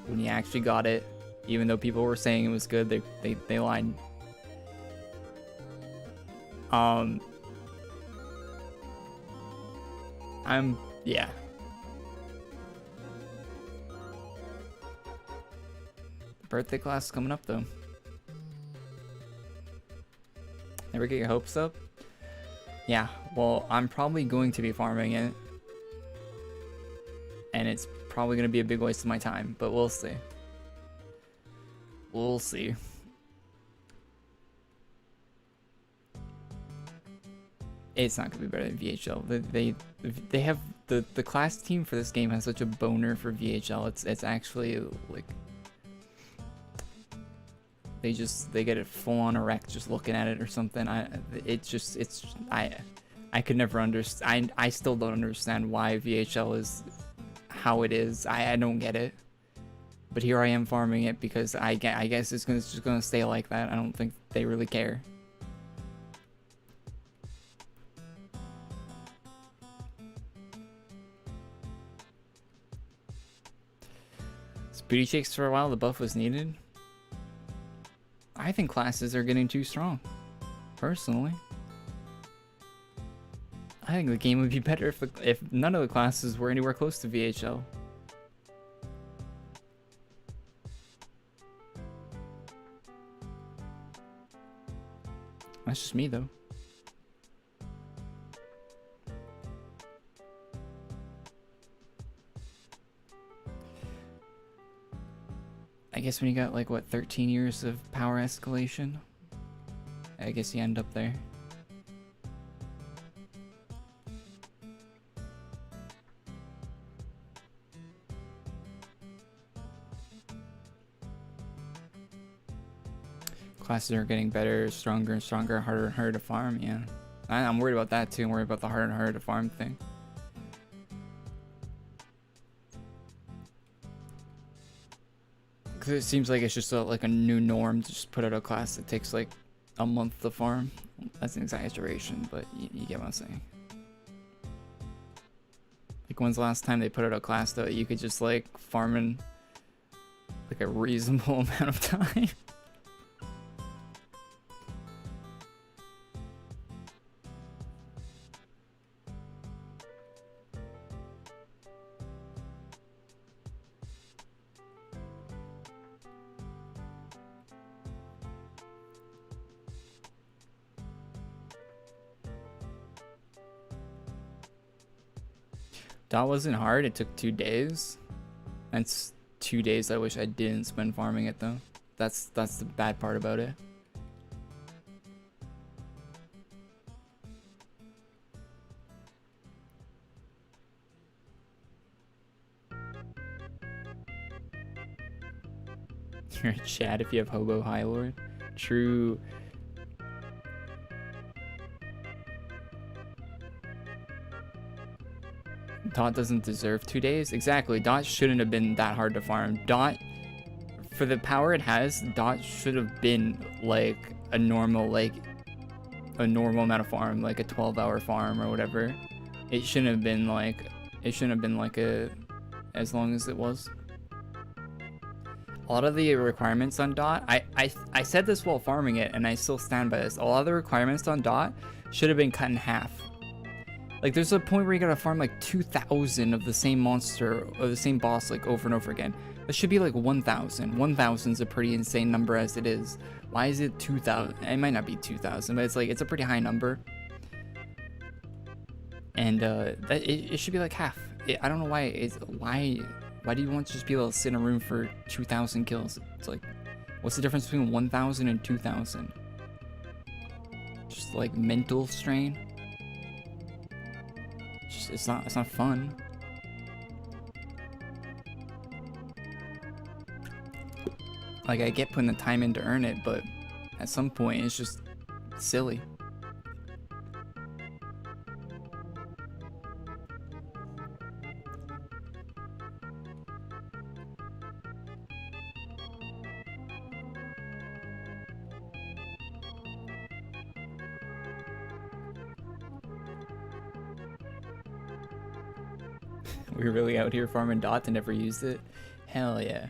Speaker 1: when you actually got it, even though people were saying it was good, they lied. Yeah. Birthday class is coming up though. Never get your hopes up? Yeah, well, I'm probably going to be farming it. And it's probably going to be a big waste of my time, but we'll see. We'll see. It's not going to be better than VHL. They have the class team for this game has such a boner for VHL. It's actually like they get it full on erect just looking at it or something. I could never understand. I still don't understand why VHL is how it is. I don't get it. But here I am farming it because I guess it's just gonna stay like that. I don't think they really care. Booty shakes for a while, the buff was needed. I think classes are getting too strong, personally. I think the game would be better if none of the classes were anywhere close to VHL. That's just me though. I guess when you got like what 13 years of power escalation, I guess you end up there. Classes are getting better, stronger and stronger, harder and harder to farm. Yeah, I'm worried about that too. I'm worried about the harder and harder to farm thing. It seems like it's just like a new norm to just put out a class that takes like a month to farm. That's an exaggeration, but you get what I'm saying. Like when's the last time they put out a class that you could just like farm in like a reasonable amount of time? That wasn't hard. It took 2 days. That's 2 days I wish I didn't spend farming it though. That's the bad part about it. You're a Chad if you have Hobo Highlord. True. Dot doesn't deserve 2 days. Exactly. Dot shouldn't have been that hard to farm. Dot, for the power it has, Dot should have been like a normal amount of farm, like a 12-hour farm or whatever. It shouldn't have been like as long as it was. A lot of the requirements on Dot, I said this while farming it, and I still stand by this. A lot of the requirements on Dot should have been cut in half. Like, there's a point where you gotta farm like 2,000 of the same monster or the same boss like over and over again. That should be like 1,000. 1,000 is a pretty insane number as it is. Why is it 2,000? It might not be 2,000, but it's a pretty high number. And it should be like half. I don't know why. Why do you want to just be able to sit in a room for 2,000 kills? It's like, what's the difference between 1,000 and 2,000? Just like mental strain. It's not fun. Like, I get putting the time in to earn it, but at some point it's just silly. We're really out here farming Dot and never used it. Hell yeah.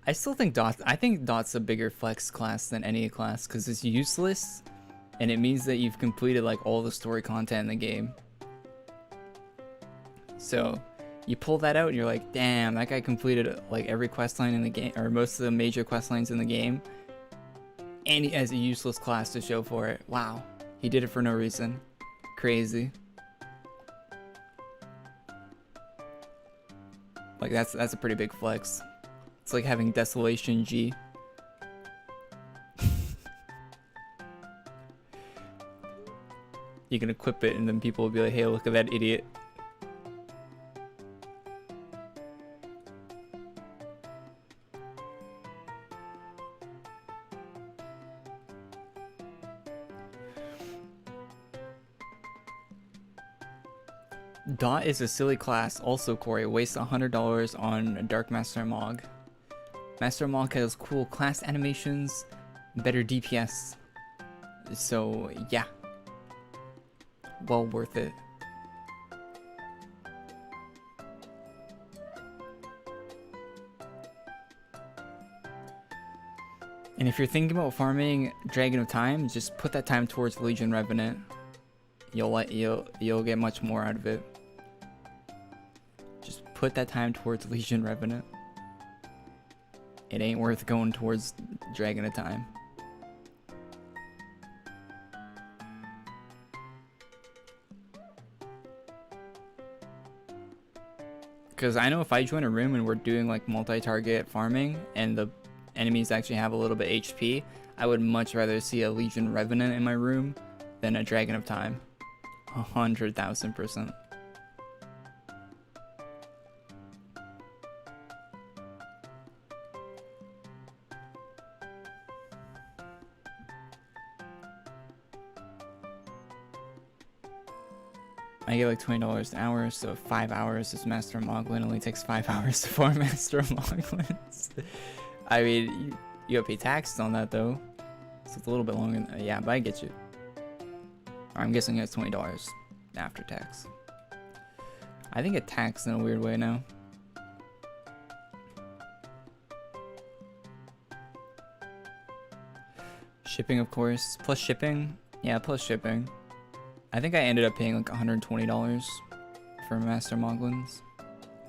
Speaker 1: I still think Dot. I think Dot's a bigger flex class than any class because it's useless, and it means that you've completed like all the story content in the game. So you pull that out, and you're like, damn, that guy completed like every quest line in the game, or most of the major quest lines in the game, and he has a useless class to show for it. Wow, he did it for no reason. Crazy. Like that's a pretty big flex. It's like having Desolation G. You can equip it and then people will be like, hey, look at that idiot. Dot is a silly class. Also, Corey, waste $100 on Dark Master Mog. Master Mog has cool class animations, better DPS. So, yeah. Well worth it. And if you're thinking about farming Dragon of Time, just put that time towards Legion Revenant. You'll get much more out of it. Just put that time towards Legion Revenant. It ain't worth going towards Dragon of Time. Because I know if I join a room and we're doing like multi-target farming and the enemies actually have a little bit HP, I would much rather see a Legion Revenant in my room than a Dragon of Time. 100,000%. I get like $20 an hour, so 5 hours is Master Moglin. Only takes 5 hours to farm Master Moglins. I mean, you gotta pay taxes on that though, so it's a little bit longer. Yeah, but I get you. I'm guessing it's $20 after tax. I think it's taxed in a weird way now. Shipping, of course. Plus shipping? Yeah, plus shipping. I think I ended up paying like $120 for Master Moglins.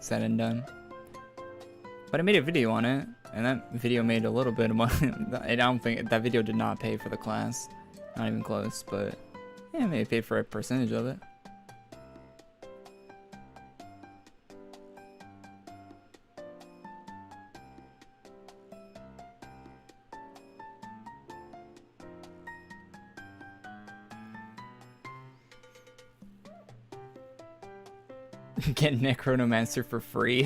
Speaker 1: Said and done. But I made a video on it, and that video made a little bit of money. I don't think that video did not pay for the class. Not even close, but yeah, maybe paid for a percentage of it. Get Necronomancer for free.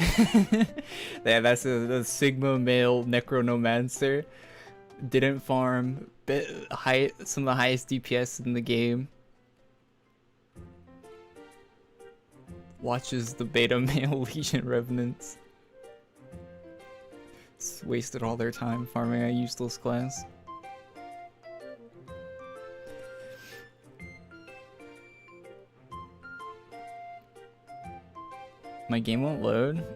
Speaker 1: Yeah, that's the Sigma male Necronomancer. Didn't farm, some of the highest DPS in the game. Watches the beta male Legion Revenants. Just wasted all their time farming a useless class. My game won't load.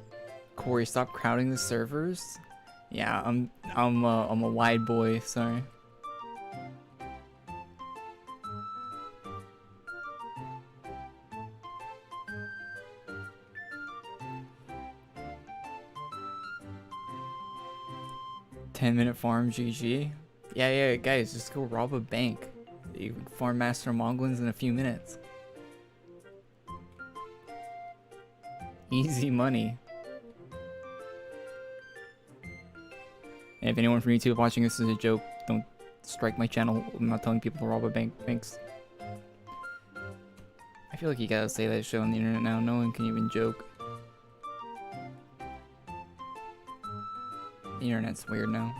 Speaker 1: Corey, stop crowding the servers. Yeah, I'm a wide boy. Sorry. $10-minute farm, GG. Yeah, guys, just go rob a bank. You can farm Master Moglins in a few minutes. Easy money. And if anyone from YouTube watching this is a joke, don't strike my channel. I'm not telling people to rob a bank. Thanks. I feel like you gotta say that shit on the internet now. No one can even joke. The internet's weird now.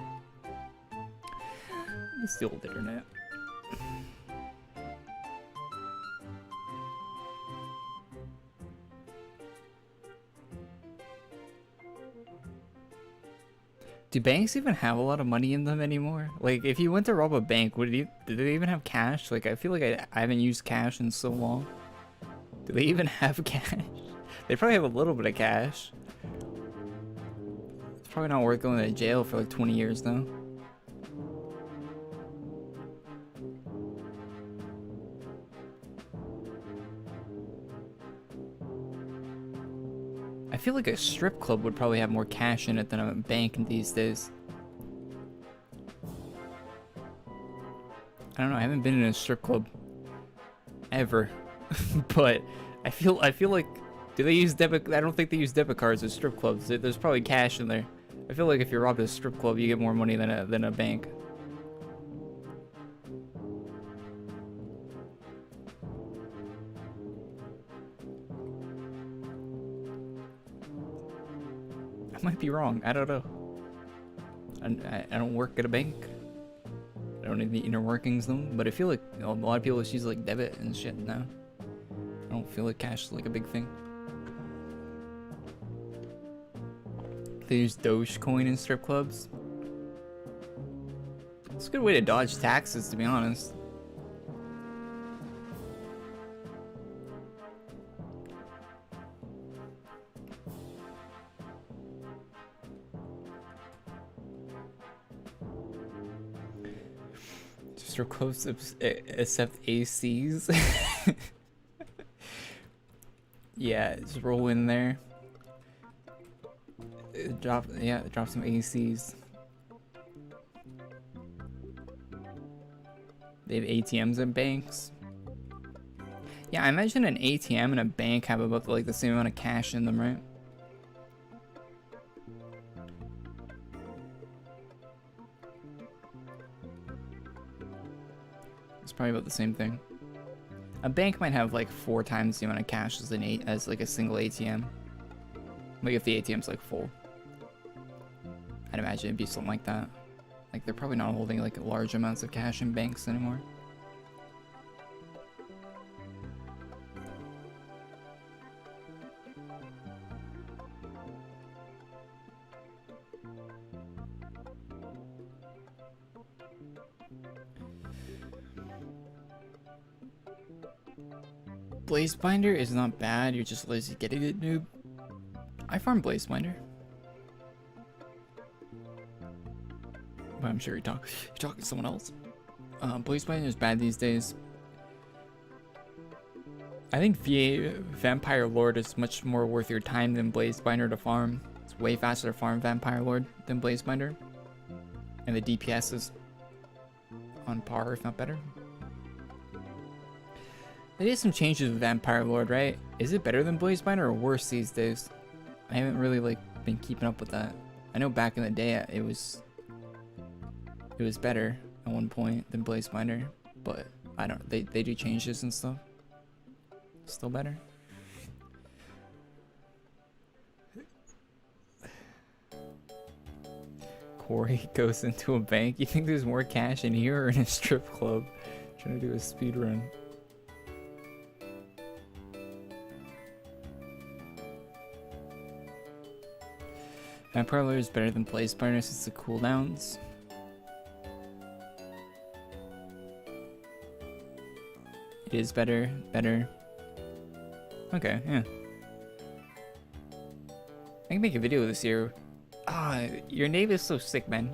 Speaker 1: It's the old internet. Do banks even have a lot of money in them anymore? Like, if you went to rob a bank, do they even have cash? Like, I feel like I haven't used cash in so long. Do they even have cash? They probably have a little bit of cash. It's Probably not worth going to jail for like 20 years though. I feel like a strip club would probably have more cash in it than a bank these days. I don't know, I haven't been in a strip club ever. But I feel like, do they use debit? I don't think they use debit cards at strip clubs. There's probably cash in there. I feel like if you're robbed at a strip club, you get more money than a bank. I might be wrong. I don't know. I don't work at a bank. I don't know the inner workings though. But I feel like a lot of people just use like debit and shit now. I don't feel like cash is like a big thing. They use Dogecoin in strip clubs. It's a good way to dodge taxes, to be honest. Strip clubs accept ACs. Yeah, just roll in there. Drop some ACs. They have ATMs at banks. Yeah, I imagine an ATM and a bank have about like the same amount of cash in them, right? It's probably about the same thing. A bank might have like 4 times the amount of cash as like a single ATM. Like if the ATM's like full. I'd imagine it'd be something like that. Like they're probably not holding like large amounts of cash in banks anymore. Blazebinder is not bad, you're just lazy getting it, noob. I farm Blazebinder. But I'm sure you're talking to someone else. Blazebinder is bad these days. I think Vampire Lord is much more worth your time than Blazebinder to farm. It's way faster to farm Vampire Lord than Blazebinder. And the DPS is on par, if not better. They did some changes with Vampire Lord, right? Is it better than Blazebinder or worse these days? I haven't really like been keeping up with that. I know back in the day it was better at one point than Blazebinder, but I don't. They do changes and stuff. Still better. Corey goes into a bank. You think there's more cash in here or in a strip club? Trying to do a speed run. Vampire Lord is better than Blazebinder since the cooldowns. It is better. Okay, yeah. I can make a video this year. Your name is so sick, man.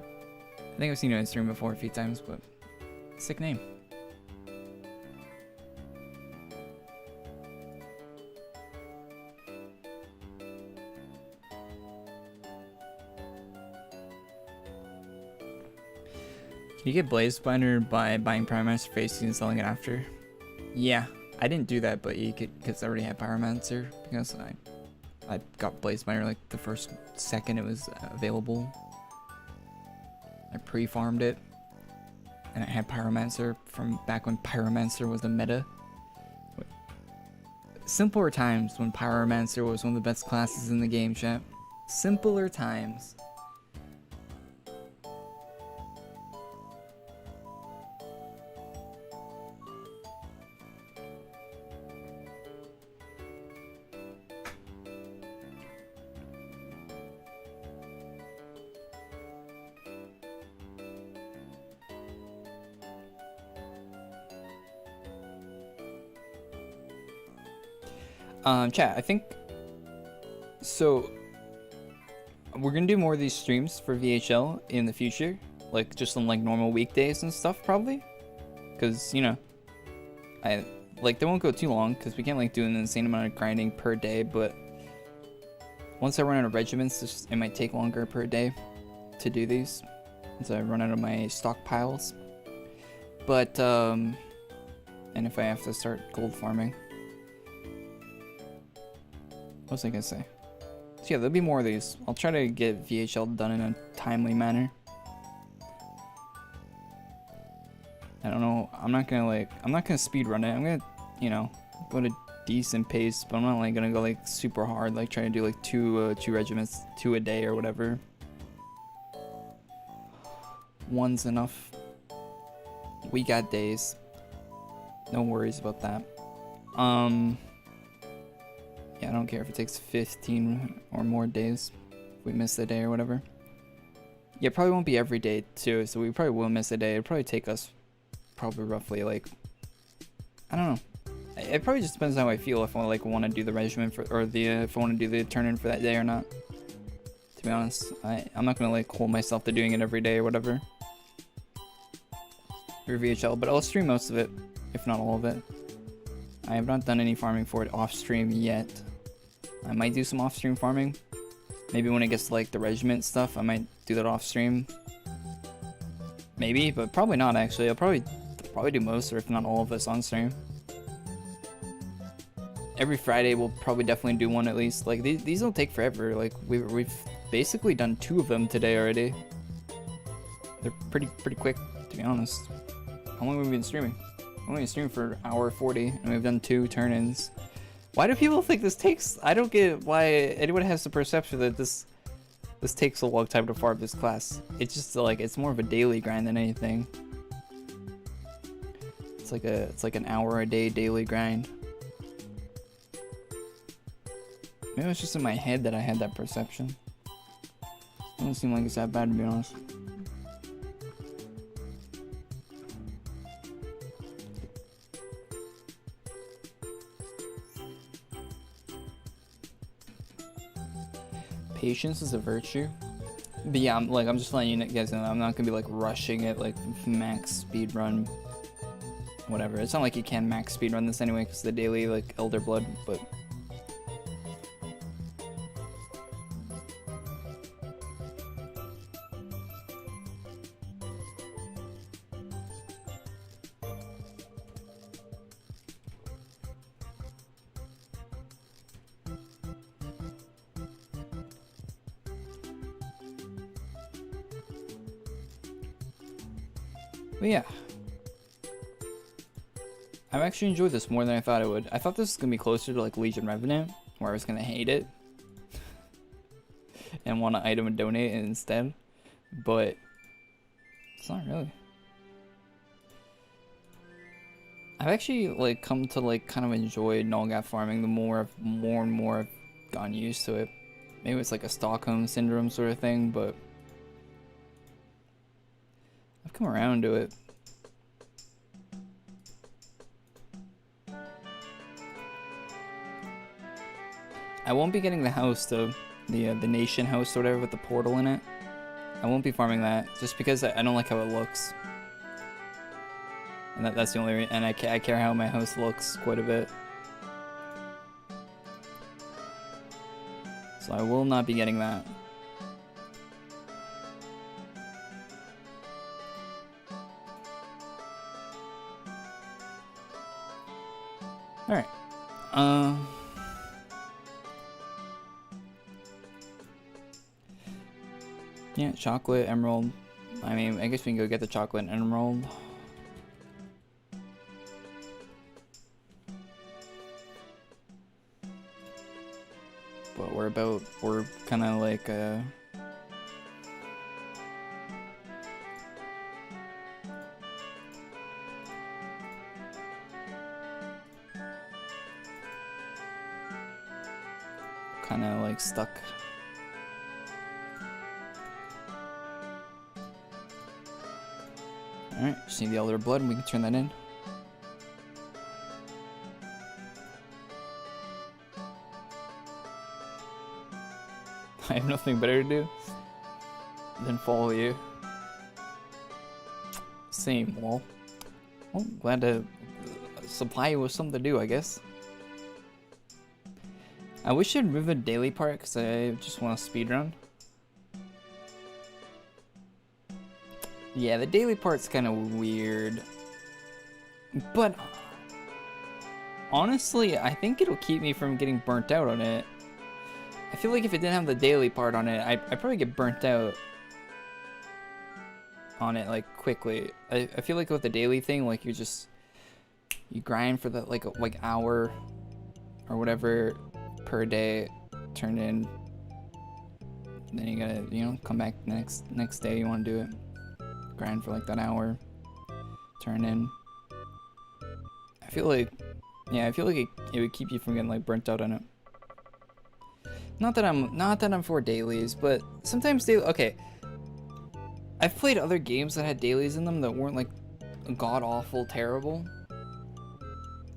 Speaker 1: I think I've seen you on stream before a few times, but sick name. Can you get Blazebinder by buying Pyromancer face and selling it after? Yeah, I didn't do that, but you could, because I already had Pyromancer, because I got Blazebinder like the first second it was available. I pre-farmed it, and I had Pyromancer from back when Pyromancer was a meta. Simpler times when Pyromancer was one of the best classes in the game, chat. Simpler times. Chat, I think, so we're gonna do more of these streams for VHL in the future, like just on like normal weekdays and stuff probably, because you know, I like they won't go too long because we can't like do an insane amount of grinding per day, but once I run out of regiments, it might take longer per day to do these, once I run out of my stockpiles. But and if I have to start gold farming, what was I gonna say? So yeah, there'll be more of these. I'll try to get VHL done in a timely manner. I don't know. I'm not gonna speed run it. I'm gonna, you know, go at a decent pace, but I'm not like gonna go like super hard, like trying to do like two regiments, 2 a day or whatever. One's enough. We got days. No worries about that. Yeah, I don't care if it takes 15 or more days if we miss a day or whatever. Yeah, it probably won't be every day too, so we probably will miss a day. It'll probably take us probably roughly like, I don't know. It probably just depends on how I feel, if I like want to do the regiment for, or the if I want to do the turn-in for that day or not. To be honest, I'm not gonna like hold myself to doing it every day or whatever for VHL, but I'll stream most of it, if not all of it. I have not done any farming for it off stream yet. I might do some off stream farming. Maybe when it gets to like the regiment stuff, I might do that off stream. Maybe, but probably not actually. I'll probably do most, or if not all of this on stream. Every Friday we'll probably definitely do one at least. Like these don't take forever. Like we've basically done 2 of them today already. They're pretty quick, to be honest. How long have we been streaming? We've only been streaming for 1:40 and we've done 2 turn-ins. Why do people think this takes? I don't get why anyone has the perception that this takes a long time to farm this class. It's just like, it's more of a daily grind than anything. It's like an hour a day daily grind. Maybe it's just in my head that I had that perception. It doesn't seem like it's that bad, to be honest. Patience is a virtue. But yeah, I'm just letting you guys know, I'm not gonna be like rushing it, like max speed run, whatever. It's not like you can max speed run this anyway because the daily like Elder Blood, but yeah, I've actually enjoyed this more than I thought I would. I thought this was gonna be closer to like Legion Revenant, where I was gonna hate it and want to item and donate it instead, but it's not really. I've actually like come to like kind of enjoy null-gap farming the more and more I've gotten used to it. Maybe it's like a Stockholm syndrome sort of thing, but I've come around to it. I won't be getting the house though, the nation house or whatever with the portal in it. I won't be farming that just because I don't like how it looks, and that's the only reason. And I care how my house looks quite a bit, so I will not be getting that. Alright. Yeah, chocolate, emerald. I mean, I guess we can go get the chocolate and emerald. But we're kind of like stuck. Alright, just need the Elder Blood and we can turn that in. I have nothing better to do than follow you. Same, well, glad to supply you with something to do, I guess. I wish I'd remove the daily part because I just want to speedrun. Yeah, the daily part's kind of weird. But honestly, I think it'll keep me from getting burnt out on it. I feel like if it didn't have the daily part on it, I'd probably get burnt out on it like quickly. I feel like with the daily thing, like you grind for the like hour or whatever per day, turn in, then you gotta, you know, come back next day you want to do it, grind for like that hour, turn in. I feel like it would keep you from getting like burnt out on it. Not that I'm for dailies, but sometimes okay, I've played other games that had dailies in them that weren't like god awful terrible,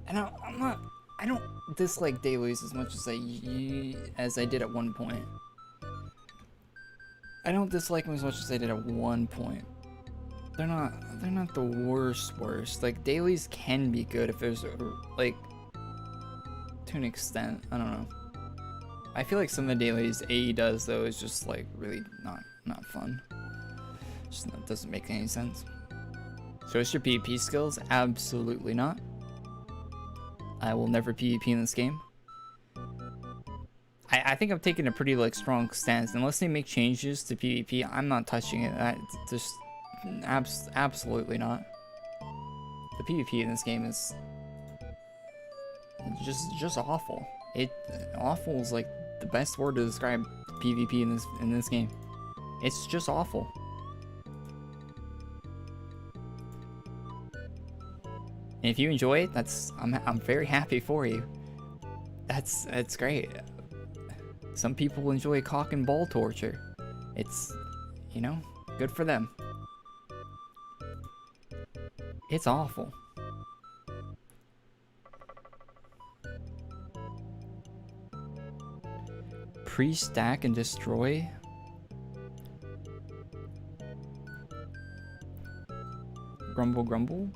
Speaker 1: and I don't dislike dailies as much as I did at one point. I don't dislike them as much as I did at one point. They're not the worst. Like, dailies can be good if there's like, to an extent. I don't know. I feel like some of the dailies AE does though is just like really not fun. Just doesn't make any sense. So is your PvP skills? Absolutely not. I will never PvP in this game. I think I'm taking a pretty like strong stance. Unless they make changes to PvP, I'm not touching it. Just absolutely not. The PvP in this game is just awful. Awful is like the best word to describe PvP in this game. It's just awful. And if you enjoy it, I'm very happy for you. That's great. Some people enjoy cock and ball torture. It's, you know, good for them. It's awful. Pre-stack and destroy. Grumble.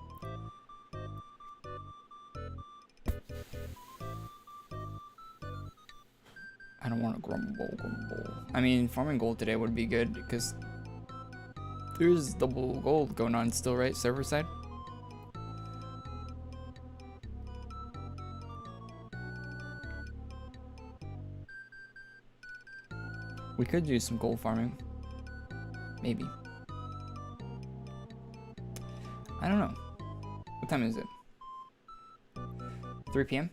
Speaker 1: I don't want to grumble. I mean, farming gold today would be good because there's double gold going on still, right? Server side. We could do some gold farming. Maybe. I don't know. What time is it? 3 p.m.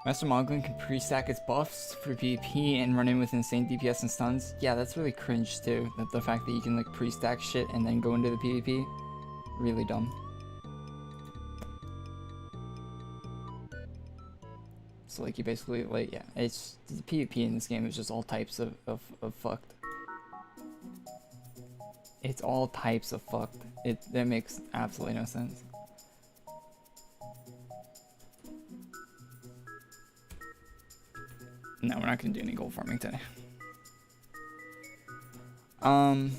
Speaker 1: Master Moglin can pre-stack its buffs for PvP and run in with insane DPS and stuns. Yeah, that's really cringe too. The fact that you can like pre-stack shit and then go into the PvP. Really dumb. So like you basically like, yeah, it's the PvP in this game is just all types of fucked. It's all types of fucked. That makes absolutely no sense. No, we're not gonna do any gold farming today. Alright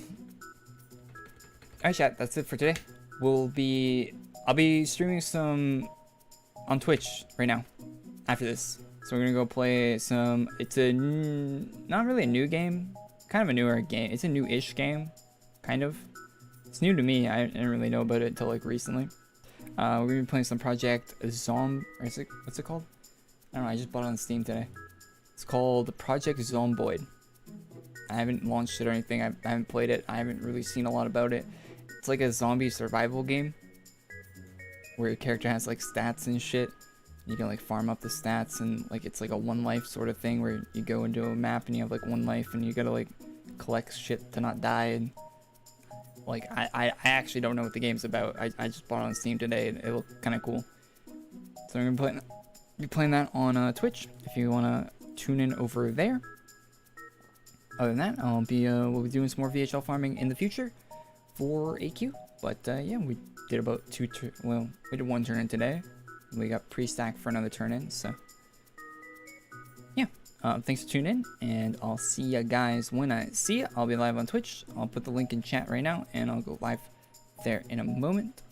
Speaker 1: chat, that's it for today. I'll be streaming some on Twitch right now after this. So we're gonna go play some, it's not really a new game, kind of a newer game. It's a new-ish game, kind of. It's new to me, I didn't really know about it until like recently. We're gonna be playing some Project what's it called? I don't know, I just bought it on Steam today. It's called Project Zomboid. I haven't launched it or anything. I haven't played it. I haven't really seen a lot about it. It's like a zombie survival game where your character has like stats and shit. You can like farm up the stats and like it's like a one life sort of thing where you go into a map and you have like one life and you gotta like collect shit to not die. And like I actually don't know what the game's about. I just bought it on Steam today and it looked kind of cool. So I'm gonna be playing that on Twitch if you wanna tune in over there. Other than that, we'll be doing some more VHL farming in the future for AQ. But yeah, did about well, we did 1 turn-in today. We got pre-stacked for another turn-in, so yeah. Thanks for tuning in, and I'll see ya guys when I see ya. I'll be live on Twitch. I'll put the link in chat right now, and I'll go live there in a moment.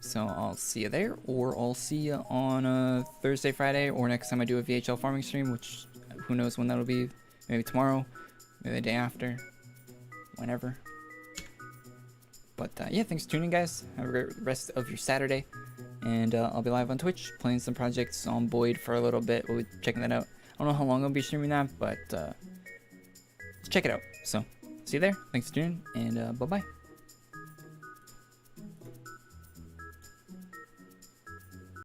Speaker 1: So I'll see you there, or I'll see you on Thursday, Friday, or next time I do a VHL farming stream, which who knows when that'll be. Maybe tomorrow, maybe the day after, whenever. But yeah, thanks for tuning in, guys. Have a great rest of your Saturday. And I'll be live on Twitch, playing some projects on Boyd for a little bit. We'll be checking that out. I don't know how long I'll be streaming that, but check it out. So, see you there. Thanks for tuning in, and bye-bye.